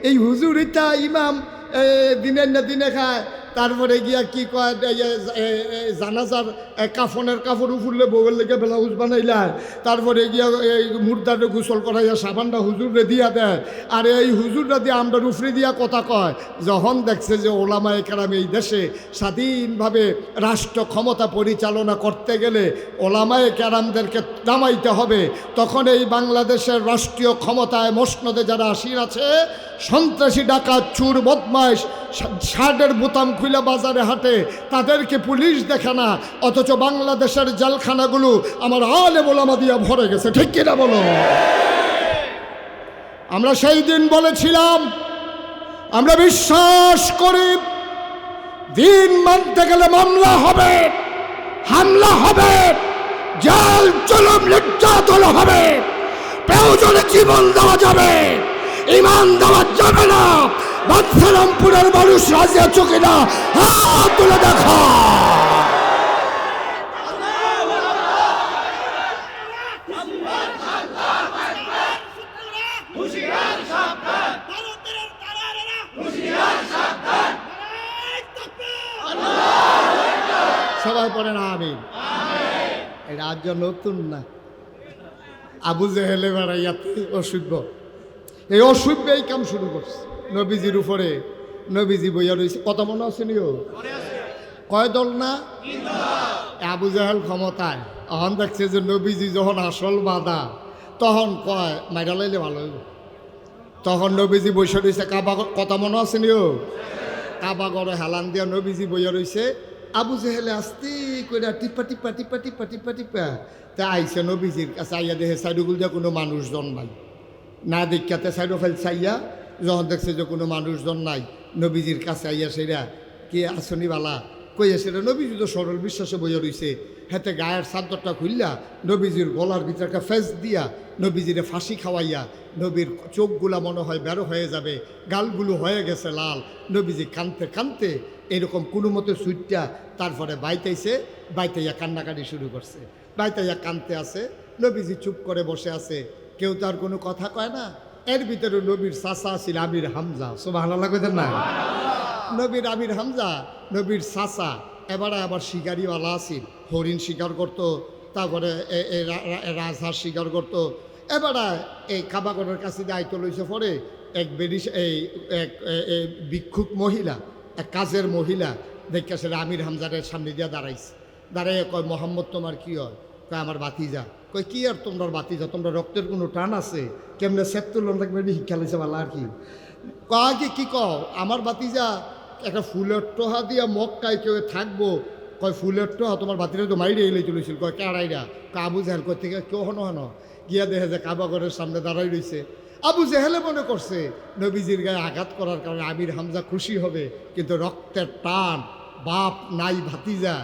এই হুজুর এটা ইমাম দিনের না দিনে খায়, তারপরে গিয়া কি কয় জানাজার কাফনের কাপড় উফুরলে বউয়ের লেগে ব্লাউজ বানাইলায়, তারপরে গিয়া এই মুর্দারে গোসল করাইয়া সাবানটা হুজুরে দিয়া দেয়, আর এই হুজুররা দিয়ে আমরা উফরে দিয়া কথা কয়। যখন দেখছে যে ওলামায়ে কেরাম এই দেশে স্বাধীনভাবে রাষ্ট্র ক্ষমতা পরিচালনা করতে গেলে ওলামায়ে কেরামদেরকে নামাইতে হবে, তখন এই বাংলাদেশের রাষ্ট্রীয় ক্ষমতায় মসনদে যারা আসীন আছে, সন্ত্রাসী, ডাকাত, চুর, বদমাইশ, শার্টের বোতাম খুলে বাজারে হাঁটে, তাদেরকে পুলিশ দেখে না, অথচ বাংলাদেশের জেলখানাগুলো আমার আলেম ওলামা দিয়া ভরে গেছে, ঠিক কিনা বলো? আমরা সেই দিন বলেছিলাম, আমরা বিশ্বাস করি দিন মানতে গেলে মামলা হবে, হামলা হবে, জেল জুলুম নির্যাতন হবে, প্রয়োজনে জীবন দেওয়া যাবে, ইমান দেওয়া যাবে না। বাদশারামপুরের মানুষ রাজি আছো কিনা? হাত তুলে দেখা। সবাই পড়েন আমিন। এই রাজ্য নতুন না, আবু জেহেলে বেড়াইয়াতে অসভ্য, এই অসভ্য এই কাম শুরু করছে নবীজির উপরে। নবীজি বইয়া রয়েছে, কথা মনে আছে নিও? কয় দল না? আবু জাহেল ক্ষমতায়। তখন দেখছে যে নবীজি যখন আসল বাধা, তখন কয় মাইরা লাইলে ভালো হইব। তখন নবীজি বসে রয়েছে কাবা, কথা মনে আছে নিও? কাবা গড়ে হেলান দিয়া নবীজি বইয়া রয়েছে। আবু জেহেলে আস্তে করে টিপা টিপা টিপা টিপা টিপা টিপা তা আইসে নবীজির কাছে। আইয়া দেখে সাইডগুল দিয়ে কোনো মানুষজন নাই, না দেখাতে সাইডও ফেল চাইয়া যখন দেখছে যে কোনো মানুষজন নাই, নবীজির কাছে আইয়া সেরা কে আসনি বালা কইয়া সেরা। নবীজি তো সরল বিশ্বাসে বইয়া রয়েছে। হাতে গায়ের চাদরটা খুললা নবীজির গলার ভিতরে একটা ফেস দিয়া নবীজিরে ফাঁসি খাওয়াইয়া, নবীর চোখগুলা মনে হয় বেরো হয়ে যাবে, গালগুলো হয়ে গেছে লাল। নবীজি কানতে কানতে এরকম কোনো মতো সুইটটা তারপরে বাইতাইছে, বাইতাইয়া কান্নাকাটি শুরু করছে। বাইতাইয়া কানতে আছে, নবীজি চুপ করে বসে আছে, কেউ তার কোনো কথা কয় না। এর ভিতরে নবীর চাচা ছিল আমির হামজা, সুবহানাল্লাহ কইতেন না? নবীর আমির হামজা, নবীর চাচা, এবারে আবার শিকারিওয়ালা আছিল, হরিণ শিকার করতো, তারপরে রাজহাঁস শিকার করতো। এবারে এই কাবাগরের কাছে দায়িত্ব লইছে পরে এক বেরিস এই এক ভিক্ষুক মহিলা, এক কাজের মহিলা দেখে সেটা আমির হামজারের সামনে দিয়ে দাঁড়াইছে। দাঁড়াইয়া কয়, মোহাম্মদ তোমার কি হয়? কয় আমার বাতিজা। কয় কি আর তোমরা বাতিজা, তোমরা রক্তের কোনো টান আছে? কেমনে সেপ্তুল লাগবে শিক্ষা লাইছে বলা আর কি? কয় কি কও? আমার বাতিজা একটা ফুলের টোহা দিয়া মক্কায় কেউ থাকবো। কয় ফুলের টোহা তোমার বাতিরা তো মাইরে এলে চলেছিল। কয় কারাইরা? কয় আবু জাহেল। কয় থেকে কেউ হনো হনো গিয়া দেখে যে কাবাগরের সামনে দাঁড়াই রয়েছে। আবু জেহেলে মনে করছে নবীজির গায়ে আঘাত করার কারণে আমির হামজা খুশি হবে, কিন্তু রক্তের টান, বাপ নাই ভাতিজা,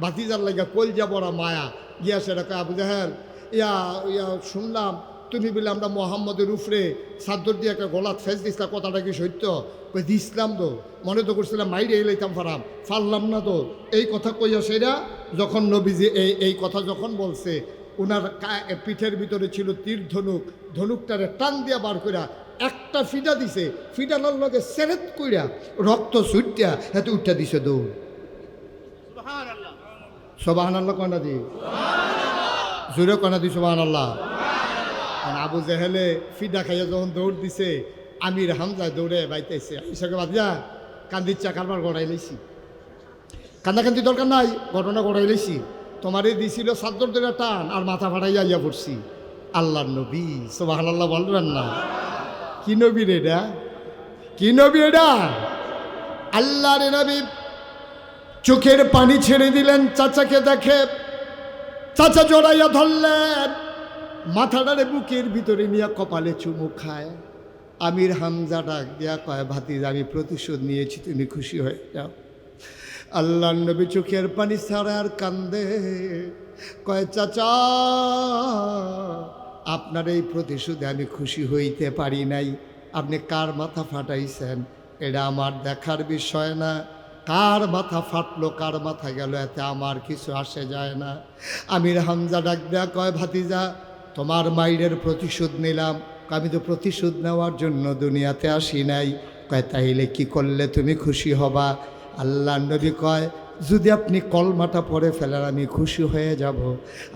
ভাতিজার লাগা কলজা বড়া মায়া। গিয়া সেটা কয় আবু জাহেল, ইয়া ইয়া শুনলাম তুমি বলে আমরা মোহাম্মদের উপরে সাদ্দর দিয়ে একটা গলাত ফেস দিছিলাম, কথাটা কি সত্য? কই দিছিলাম তো, মনে তো করছিলাম মাইরে এলাইতাম ফারাম, ফারলাম না তো। এই কথা কইয়া সেরা যখন নবীজি এই কথা যখন বলছে, ওনার পিঠের ভিতরে ছিল তীর ধনুক, ধনুকটারে টান দিয়া বার কইরা একটা ফিডা দিছে, ফিডানোর লগে সেরেত কইরা রক্ত ছুটিয়া এত উঠা দিছে দৌড়। সুবহানাল্লাহ কনা দি, জোরে কনা দি সুবহানাল্লাহ। আবু জেহেলে ফিডা খাইয়া যখন দৌড় দিছে, আমির হামজা দৌড়ে বাইতেছে। ইসাকে বাদিয়া কান্দির কারবার গড়াই লাইছি, কান্দাকান্দি দরকার নাই, ঘটনা গড়াই লাইছি। তোমারে দিছিল চাদর ধরে টান আর মাথা ফাটাইয়া ইয়া পড়ছি। আল্লাহর নবী, সুবহানাল্লাহ বলবেন না? কি নবী রে এটা? কি নবী এটা? আল্লাহর নবী চোখের পানি ছেড়ে দিলেন, চাচাকে দেখে। চাচা জড়াইয়া ধরলেন, মাথাটারে বুকের ভিতরে নিয়ে কপালে চুমু খায়। আমির হামজা ডাক দিয়া কয়, ভাতিজা আমি প্রতিশোধ নিয়েছি, তুমি খুশি হয়ে যাও। আল্লাহর নবী চোখের পানি ছাড়া আর কান্দে, কয় চাচা আপনার এই প্রতিশোধে আমি খুশি হইতে পারি নাই। আপনি কার মাথা ফাটাইছেন এটা আমার দেখার বিষয় না। কার মাথা ফাটলো কার মাথা গেল এতে আমার কিছু আসে যায় না। আমির হামজা ডাক দেয়া কয়, ভাতিজা তোমার মায়ের প্রতিশোধ নিলাম। আমি তো প্রতিশোধ নেওয়ার জন্য দুনিয়াতে আসি নাই। কয় তাইলে কি করলে তুমি খুশি হবা? আল্লাহ নবী কয়, যদি আপনি কলমাটা পড়ে ফেলেন আমি খুশি হয়ে যাব।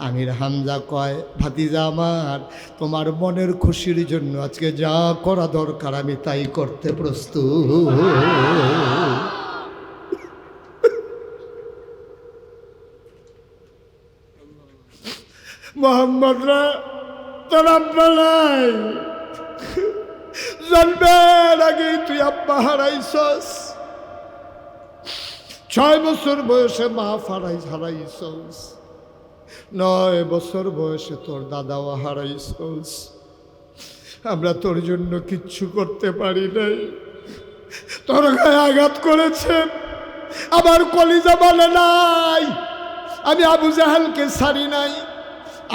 আমির হামজা কয়, ভাতিজা আমার, তোমার মনের খুশির জন্য আজকে যা করা দরকার আমি তাই করতে প্রস্তুত। মোহাম্মদরা তোর আব্বা নাই, জন্মের আগেই তুই আব্বা হারাইছস। 6 বছর বয়সে মা হারাইছস, 9 বছর বয়সে তোর দাদাও হারাইছস। আমরা তোর জন্য কিচ্ছু করতে পারি নাই। তোর গায়ে আঘাত করেছেন, আমার কলিজা বলে নাই, আমি আবু জাহেলকে ছাড়ি নাই।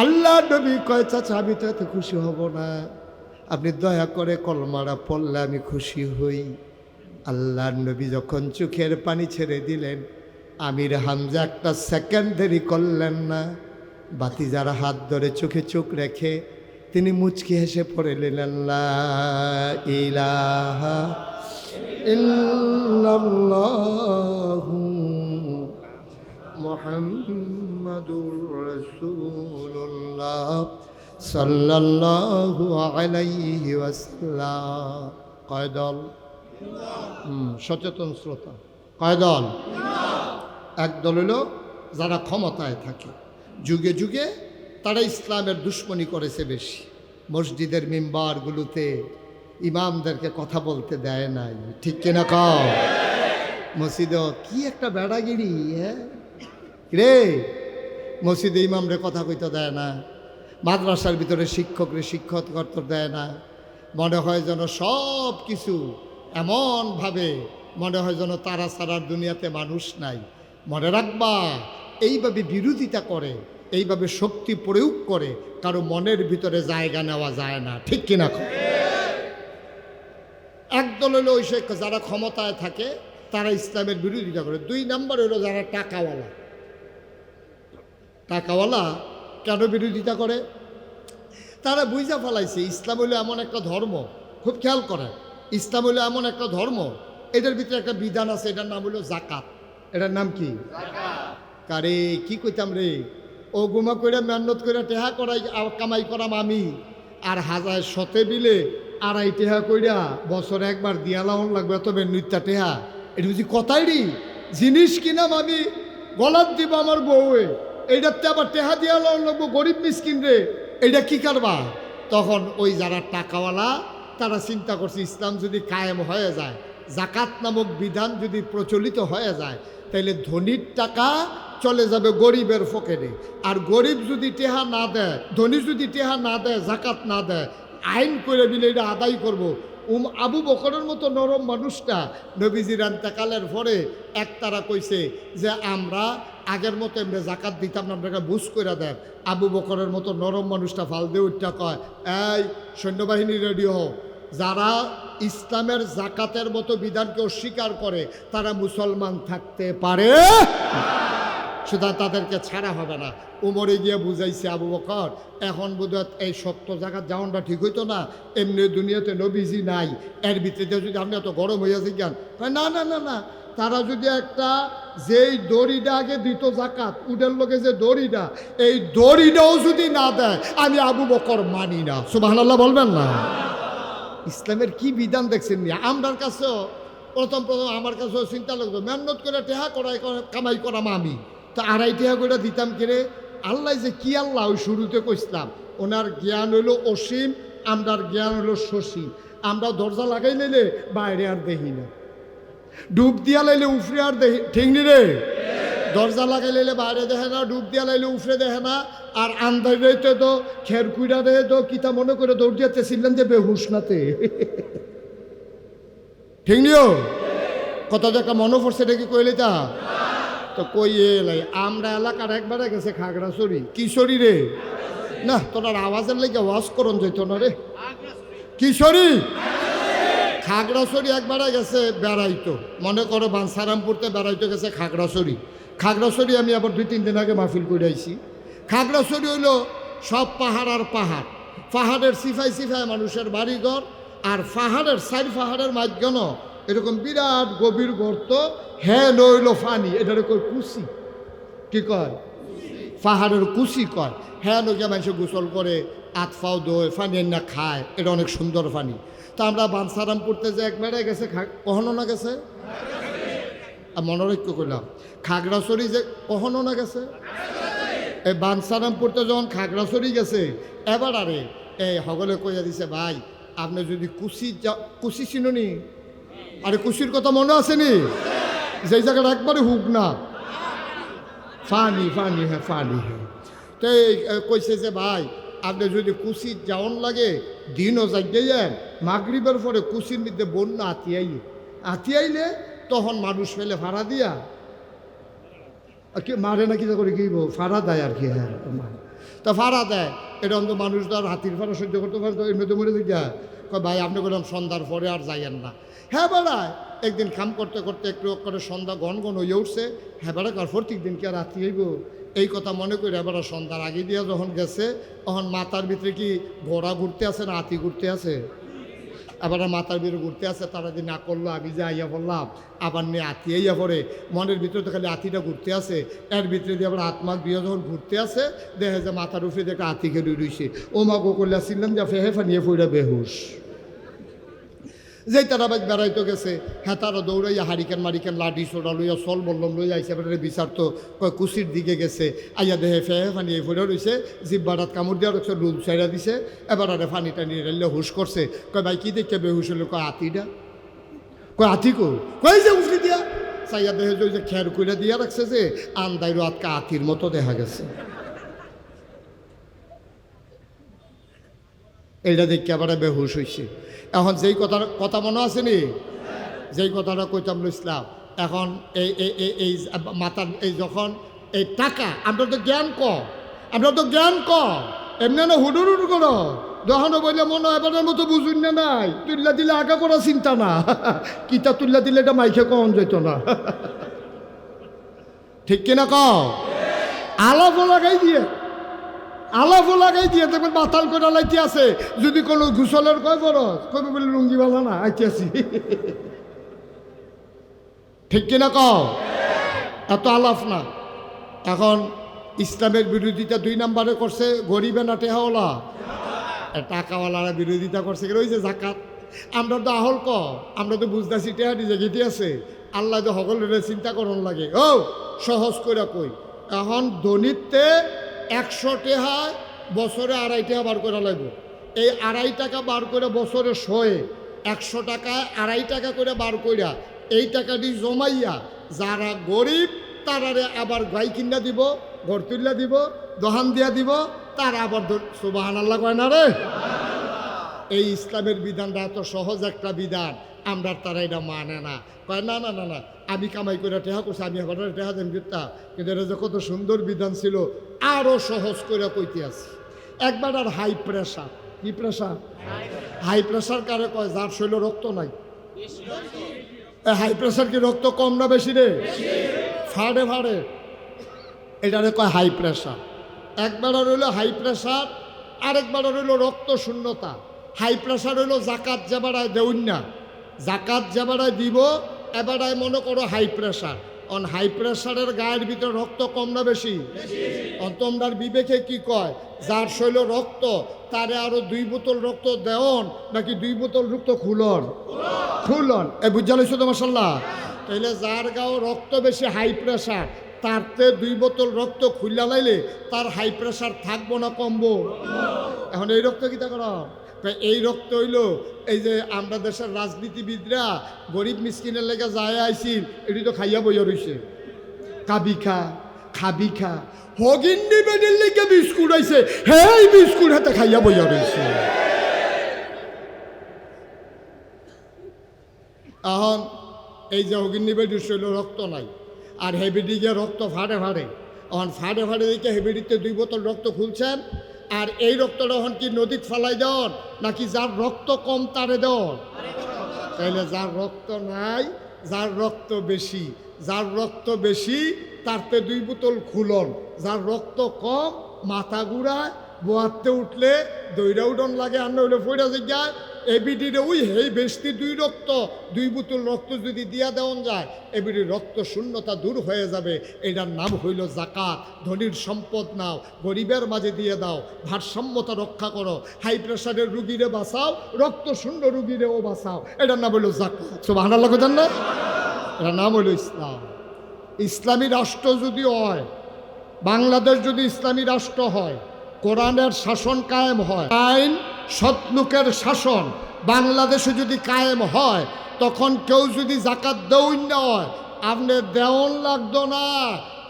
আল্লাহ নবী কয়, চাচা আমি তো এত খুশি হব না। আপনি দয়া করে কলমাটা পড়লে আমি খুশি হই। আল্লাহর নবী যখন চোখের পানি ছেড়ে দিলেন, আমির হামজা একটা সেকেন্ড দেরি করলেন না। বাতিজার হাত ধরে চোখে চোখ রেখে তিনি মুচকি হেসে পড়ে নিলেন, লা ইলাহা ইল্লাল্লাহু মুহাম্মাদুর রাসূলুল্লাহ সাল্লাল্লাহু আলাইহি ওয়াসাল্লাম। কয় দল? সচেতন শ্রোতা, কয় দল? এক দল হলো যারা ক্ষমতায় থাকে, যুগে যুগে তারা ইসলামের দুশ্মনী করেছে বেশি। মসজিদের মিম্বারগুলোতে ইমামদেরকে কথা বলতে দেয় নাই, ঠিক কিনা কও? মসজিদে কি একটা বেড়াগিরি, হ্যাঁ রে, মসজিদে ইমামরে কথা কইতে দেয় না, মাদ্রাসার ভিতরে শিক্ষকরে শিক্ষক করতে দেয় না। মনে হয় যেন সব কিছু এমনভাবে মনে হয় যেন তারা ছাড়ার দুনিয়াতে মানুষ নাই। মনে রাখবা, এইভাবে বিরোধিতা করে, এইভাবে শক্তি প্রয়োগ করে কারো মনের ভিতরে জায়গা নেওয়া যায় না, ঠিক কিনা? একদল হলো ওই সে যারা ক্ষমতায় থাকে তারা ইসলামের বিরোধিতা করে। দুই নাম্বার হলো যারা টাকাওয়ালা। টাকাওয়ালা কেন বিরোধিতা করে? তারা বুঝা ফেলাইছে ইসলাম হলো এমন একটা ধর্ম, খুব খেয়াল করে, ইসলাম হলো এমন একটা ধর্ম, এটার ভিতরে একটা বিধান আছে, এটার নাম হলো জাকাত। এটার নাম কি? কারে কি কইতাম রে, ও গুমা করে মেহনত করে টেহা করাই কামাই করাম আমি, আর হাজার শতে বিলে আড়াই টেহা কইরা বছরে একবার দিয়া লাউন লাগবে, তবে নৃত্যা টেহা। এটা বুঝি কথাই রি, জিনিস কিনাম আমি গলার দিব আমার বউয়ে, এইটাতে আবার টেহা দিয়া লাউন লাগবো গরিব মিসকিন রে, এইটা কি করবা? তখন ওই যারা টাকাওয়ালা তারা চিন্তা করছে ইসলাম যদি কায়েম হয়ে যায়, জাকাত নামক বিধান যদি প্রচলিত হয়ে যায়, তাইলে ধনীর টাকা চলে যাবে গরিবের পকেটে, আর গরিব যদি টেহা না দেয়, ধনী যদি টেহা না দেয়, জাকাত না দেয়, আইন করে দিলে এটা আদায় করবো। আবু বকরের মতো নরম মানুষটা নবীজির ইন্তেকালের পরে একতারা কইছে যে আমরা আগের মতো এমনি জাকাত দিতাম না, আপনাকে বুঝ করে দেন। আবু বকরের মতো নরম মানুষটা ফাল দিয়ে উঠটা কয়, এই সৈন্যবাহিনী রেডি হও, যারা ইসলামের জাকাতের মতো বিধানকে অস্বীকার করে তারা মুসলমান থাকতে পারে, সুতরাং তাদেরকে ছাড়া হবে না। উমরে গিয়ে বুঝাইছে আবু বকর, এখন বোধহয় এই সত্য জায়গার যাওয়ানটা ঠিক হইতো না, এমনি দুনিয়াতে নবীজি নাই, এর ভিত্তিতে যদি আপনি এত গরম হইয়াছে জ্ঞান, না না না না, তারা যদি একটা যেই দড়িটা আগে দিত জাকাত, উডের লোকে যে দড়িটা, এই দড়িটাও যদি না দেয়, আমি আবু বকর মানি না। সুবহানাল্লাহ বলবেন না? ইসলামের কি বিধান দেখছেন নি? আমরার কাছেও প্রথম আমার কাছেও চিন্তা লাগতো, মেহনত করে টেহা করাই কামাই করাম আমি, তো আড়াই টেহা করে দিতাম কেড়ে। আল্লাহ যে কি আল্লাহ, ওই শুরুতে কইসলাম ওনার জ্ঞান হইল অসীম, আমরার জ্ঞান হইল সসীম। আমরা দরজা লাগাই লাইলে বাইরে আর দেখি না, ডুব দিয়া লাইলে উফরে আর দেখি, ঠিক নি রে? দরজা লাগাই লাইলে বাইরে দেখে না, ডুব দিয়া লাইলে উফরে দেখে না, আর আন্দাজে তো খের কুইরা দেয় তো কিতা মনে করে দৌড় দিয়াতে ছিলেন যে বেহুশ নাতে, ঠিক নিও? কত দেখা মনে পড়ছে এটা কি কইলে তা তো কই এলাই। আমরা এলাকার একবারে গেছে খাগড়াছড়ি। কিশোরী রে? না, তোর আওয়াজের লেগে ওয়াজ করন যেত না রে। কিশোরী খাগড়াছড়ি একবারে গেছে বেড়াইতো, মনে করো বাঞ্ছারামপুরতে বেড়াইতে গেছে খাগড়াছড়ি। খাগড়াছড়ি আমি আবার 2-3 দিন আগে মাহফিল করে আইছি। খাগড়াছড়ি হইল সব পাহাড় আর পাহাড়, পাহাড়ের সিফাই সিফাই মানুষের বাড়িঘর, আর পাহাড়ের সাইড পাহাড়ের মাঝখান এরকম বিরাট গভীর গর্ত, হ্যাঁ নইল ফানি, এটার কই কুচি, কি কয়? পাহাড়ের কুচি কয়। হ্যাঁ নইয়া মানুষ গোসল করে, আতফাও দোয়, ফানি না খায়, এটা অনেক সুন্দর পানি। তা আমরা বাঞ্ছারামপুরতে যে একবারে গেছে, কখনো না গেছে, মনোরক্ষ করলাম, খাগড়াছড়ি যে কখনো না গেছে, এই বাঞ্ছারামপুরতে যখন খাগড়াছড়ি গেছে, এবার আরে এই হগলে কইয়া দিছে, ভাই আপনি যদি কুচি চিনুনি, আরে কুচির কথা মনে আসেনি, যেই জায়গাটা একবারে হুক না ফানি ফানি, হ্যাঁ ফানি, হ্যাঁ। তো কইছে যে ভাই আপনি যদি কুচির যাওন লাগে দিনও যাইয়েন, মাগরিবের পরে কুচির মধ্যে বন্যা আতিয়াইলে তখন মানুষ ফেলে ভাড়া দিয়া কি মারে না কি করে কি ফাড়া দেয় আর কি। হ্যাঁ তা ফাড়া দেয়, এটা তো মানুষ তো আর হাতির ফাড়া সহ্য করতে পারে, তো এমনি তো মরে দিকে কয় ভাই আপনি বললাম সন্ধ্যার পরে আর যাইয়েন না। হ্যাঁ বেড়ায় একদিন কাম করতে করতে একটু করে সন্ধ্যা ঘন ঘন হয়ে উঠছে। হ্যাঁ বেড়া কার প্রত্যেক দিন কি আর রাত্রি হইব এই কথা মনে করি। এবার সন্ধ্যার আগে দিয়া যখন গেছে তখন মাথার ভিতরে কি ঘোড়া ঘুরতে আছে না হাতি ঘুরতে আছে? আবার মাথার ভিতরে ঘুরতে আছে। তারা যে না করলো আমি যে আইয়া পড়লাম আবার নিয়ে আতি আইয়া পড়ে মনের ভিতরে তো খালি হাতিটা ঘুরতে আছে, এর ভিতরে দিয়ে আবার আত্মার বিয়ে যখন ঘুরতে আছে দেখে যে মাথার উপরে দেখে হাতিকে রুইছে। ও মা গো করলে আসছিলাম যে ফেহে ফানিয়ে ফুইরা বেহুশ। যেই তারা বেড়াইতে গেছে, হ্যাঁ তারা দৌড়াইয়া হারিকেন মারিকেন লাঠি সোডা লইয়া সল বললম লইয়া আইসে এবারে বিচার তো কয় কুচির দিকে গেছে। আইয়া দেহে ফেহে ফানি ফুড়ে রয়েছে, জিব্বাটাত কামড় দেওয়া রয়েছে, রুল ছাইড়া দিছে। এবার আরে ফানি টানি রেলে হুশ করছে। কয় ভাই কি দেখে বেহুশ হলো? কয় হাতিটা। কয় হাতি কই যে উফরি দিয়া চাইয়া দেহে যে খের কইরা দিয়া রাখছে যে আন্দাইরো আতকা হাতির মতো দেখা গেছে। এইটা দেখে আবার বেহুশ হয়েছে। এখন যেই কথা মনে আছে নি, যেই কথাটা কইতাম ইসলাম, এখন এই মাথার এই যখন এই টাকা আমরা তো জ্ঞান কম, এমনি না হুডুর করো যখন বললে মনে হয় এবারের মতো বুঝুন না নাই তুল্লা দিলে আগা করা চিন্তা না, কিতা তুল্লা দিলে এটা মাইকে কম যেত না। ঠিক কিনা কও? আলাপও লাগাই দিয়ে দেখবেন মাতাল করে লাইতে আছে। যদি কোনো ঘুষলের কয় বরস কবে বলে লুঙ্গি বালা না আইতে আসি। ঠিক কিনা কও? এত আলাপ না। এখন ইসলামের বিরোধিতা 2 নম্বরে করছে গরিবে না টেহাওয়ালা, টাকাওয়ালারা বিরোধিতা করছে ওই যে জাকাত। আমরা তো আহল আমরা তো বুঝতেছি টেহা নিজে গেটে আছে। আল্লাহ তো সকলের চিন্তা করন লাগে। ও সহজ করে কই, এখন ধনীতে 100 টাকা বছরে 2.5 টাকা বার করে লাগবে। এই 2.5 টাকা বার করে বছরে 100 টাকায় 2.5 টাকা করে বার কইরা এই টাকাটি জমাইয়া যারা গরিব তারারে আবার গাই কিনা দিব, ঘর তুল্লা দিব, দোহান দিয়া দিব, তারা আবার সুবহানাল্লাহ কয় না রে। এই ইসলামের বিধানটা এত সহজ একটা বিধান, আমরা তারা এটা মানে না। কয় না না না না আমি কামাই করে টেহা করছি, আমি এখন টেহা দেন দিতা। কিন্তু এটা যে কত সুন্দর বিধান ছিল, আরও সহজ করে কইতে আছি। একবার আর হাই প্রেশার, কি প্রেশার? হাই প্রেশার কারে কয়? যার শরীরে রক্ত নাই। হাই প্রেশার কি রক্ত কম না বেশি রে? ফাড়ে ফাড়ে, এটারে কয় হাই প্রেশার। একবার রইল হাই প্রেশার, আরেকবার রইল রক্ত শূন্যতা। হাই প্রেশার হইল জাকাত যেবারায় দেউন না, জাকাত যেবারায় দিব এবারায় মনে করো হাই প্রেশার। অন হাই প্রেশারের গায়ের ভিতরে রক্ত কম না বেশি? তোমরার বিবেকে কি কয়? যার শৈল রক্ত তারে আরো 2 বোতল রক্ত দেওন নাকি 2 বোতল রক্ত খুলন? এ বুঝা লইছো তো মাশাআল্লাহ। তাইলে যার গাও রক্ত বেশি হাই প্রেশার, তারতে 2 বোতল রক্ত খুললা লাইলে তার হাই প্রেশার থাকবো না কমবো? এখন এই রক্ত কিতা কর? এই রক্ত হইল এই যে আমরা দেশের রাজনীতিবিদরা গরিব মিসকিনের লেগে যায় আইসি, এটি তো খাইয়া বইয়া রইছে। খাবি খা হগিন্নি বেডির লেগে বিস্কুট আইছে, হ্যাঁ বিস্কুট হাতে খাইয়া বইয়া রইছে। এখন এই যে হগিন্নি বেডির শৈল রক্ত নাই, আর হেবিডি গিয়ে রক্ত ফাড়ে এখন ফাড়ে দেখে হেবিডিতে 2 বোতল রক্ত খুলছেন। আর এই রক্তটা এখন কি নদীত ফালাই দেওয়ার নাকি যার রক্ত কম তারে দেওয়ার? তাইলে যার রক্ত নাই, যার রক্ত বেশি তারতে 2 বোতল খুলন। যার রক্ত কম মাথা ঘুরায়, বোয়াতে উঠলে দইরা উডন লাগে, আর নইলে ফইরা যায়। এবিডিরে ওই হেই বেশি 2 বোতল রক্ত যদি দিয়া দেওয়া যায়, এবিডির রক্ত শূন্যতা দূর হয়ে যাবে। এটার নাম হইল জাকাত। ধনীর সম্পদ নাও, গরিবের মাঝে দিয়ে দাও, ভারসাম্যতা রক্ষা করো। হাই প্রেশারের রুগীরে বাঁচাও, রক্ত শূন্য রুগীরেও বাঁচাও। এটার নাম হইল জাকাত। সুবহানাল্লাহ কইতেন না? এটার নাম হইল ইসলাম। ইসলামী রাষ্ট্র যদি হয়, বাংলাদেশ যদি ইসলামী রাষ্ট্র হয়, কোরআনের শাসন কায়েম হয়, আইন সৎলোকের শাসন বাংলাদেশে যদি কায়েম হয়, তখন কেউ যদি জাকাত দেউন না হয়, আপনার দেওয়ান লাগতো না।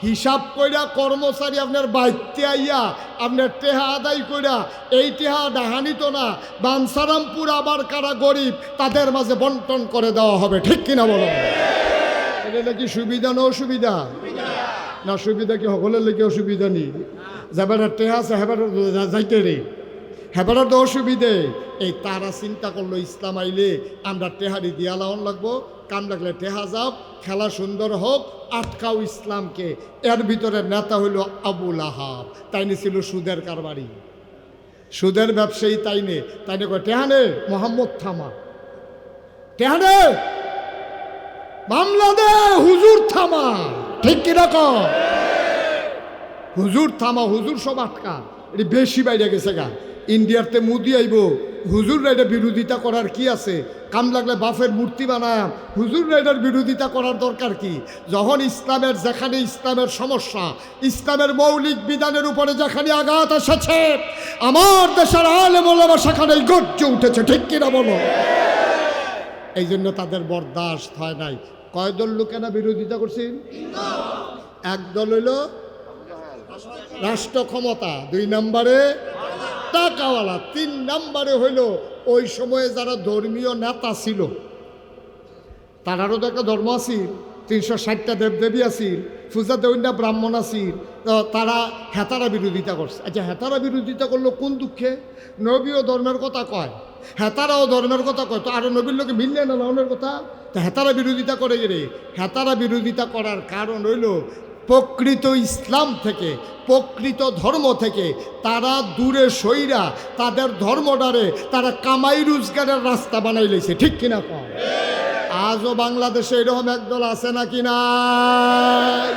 হিসাব কইরা কর্মচারী আপনার বাইতে আইয়া আপনার টেহা আদায় কইরা এই টেহা ডাহানিত না, বানসারামপুর আবার কারা গরিব তাদের মাঝে বন্টন করে দেওয়া হবে। ঠিক কিনা বলো? এটা নাকি সুবিধা না অসুবিধা? না সুবিধা কি সকলের লেগে অসুবিধা নেই, যাবার টেহা আছে হেবার যাইতে রে, হেবারের তো অসুবিধে। এই তারা চিন্তা করলো ইসলাম আইলে আমরা টেহারি দিয়া লাউন লাগবো, কাম লাগলে টেহা যাও, খেলা সুন্দর হোক, আটকাও ইসলামকে। এর ভিতরে নেতা হইল আবুল আহাব, তাইনি ছিল সুদের কারবারি, সুদের ব্যবসায়ী, তাইনে কয় টেহানে মোহাম্মদ থামা, টেহানে মামলা দে, হুজুর থামা, ঠিক কিরকম হুজুর থামা, হুজুর সব আটকা। এটি বেশি বাইরে গেছে গা, ইন্ডিয়াতে মুদি আইব, হুজুর রাইডার বিরোধিতা করার কি আছে? কাম লাগলে বাফের মূর্তি বানায়, হুজুর রাইডার বিরোধিতা করার দরকার কি? যখন ইসলামের, যেখানে ইসলামের সমস্যা, ইসলামের মৌলিক বিধানের উপরে যেখানে আঘাত এসেছে, আমার দেশের আলেম ওলামা সেখানে গর্জে উঠেছে, ঠিক কিনা বলো? এই জন্য তাদের বরদাস্ত হয় নাই। কয় দল লোকেরা বিরোধিতা করছেন? একদল হইল রাষ্ট্র ক্ষমতা, 2 নম্বরে টাকাওয়ালা, 3 নম্বরে হইল ওই সময়ে যারা ধর্মীয় নেতা ছিল, তারারও তো একটা ধর্ম আছিল, 360টা দেবদেবী আছিল, পূজা দেবীরা ব্রাহ্মণ আছিল, তো তারা হেতারা বিরোধিতা করছে। আচ্ছা, হেতারা বিরোধিতা করলো কোন দুঃখে? নবীও ধর্মের কথা কয়, হেতারাও ধর্মের কথা কয়, তো আরো নবীর লোকে মিললে না লাউনের কথা, তো হেতারা বিরোধিতা করে গেলে। হেতারা বিরোধিতা করার কারণ হইল প্রকৃত ইসলাম থেকে, প্রকৃত ধর্ম থেকে তারা দূরে সইরা তাদের ধর্মটারে তারা কামাই রোজগারের রাস্তা বানাই লেছে, ঠিক কিনা কম? আজও বাংলাদেশে এরকম একদল আছে নাকি নাই?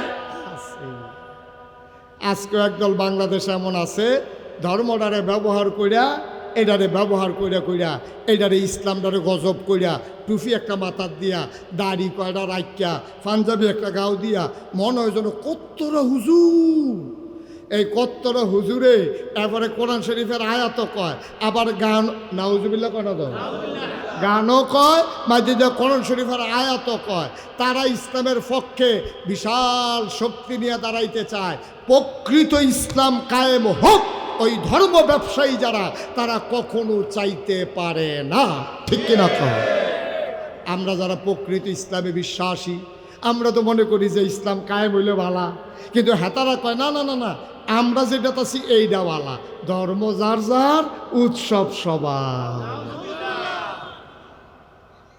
আজকেও একদল বাংলাদেশে এমন আছে, ধর্মটারে ব্যবহার কইরা, এটারে ব্যবহার কইরা এটারে ইসলামটারে গজব কইরা, টুপি একটা মাথার দিয়া, দাড়ি কয়টা রাখিয়া, পাঞ্জাবি একটা গাও দিয়া, মনে হয় যেন কত্তরা হুজুর। এই কত্তরা হুজুরে এবারে কোরআন শরীফের আয়াতও কয়, আবার গান, নাউজুবিল্লাহ কয় না তো, গানও কয়, মাঝে যে কোরআন শরীফের আয়াতও কয়। তারা ইসলামের পক্ষে বিশাল শক্তি নিয়ে দাঁড়াইতে চায়। প্রকৃত ইসলাম কায়েম হোক, ওই ধর্ম ব্যবসায়ী যারা, তারা কখনো চাইতে পারে না, ঠিক কিনা কয়? আমরা যারা প্রকৃত ইসলামে বিশ্বাসী, আমরা তো মনে করি যে ইসলাম কায়েম হইলে ভালা, কিন্তু হেতারা কয় না না না না, আমরা যেটা আছি এইটা ভালা, ধর্ম যার যার, উৎসব সবার।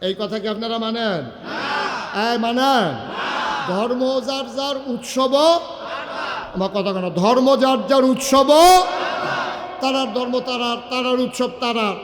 এই কথা কি আপনারা মানেন? মানেন? ধর্ম যার যার, উৎসব আমার কথা কেন, ধর্ম যার যার, উৎসব তারার ধর্ম তারার, তারার উৎসব তারার।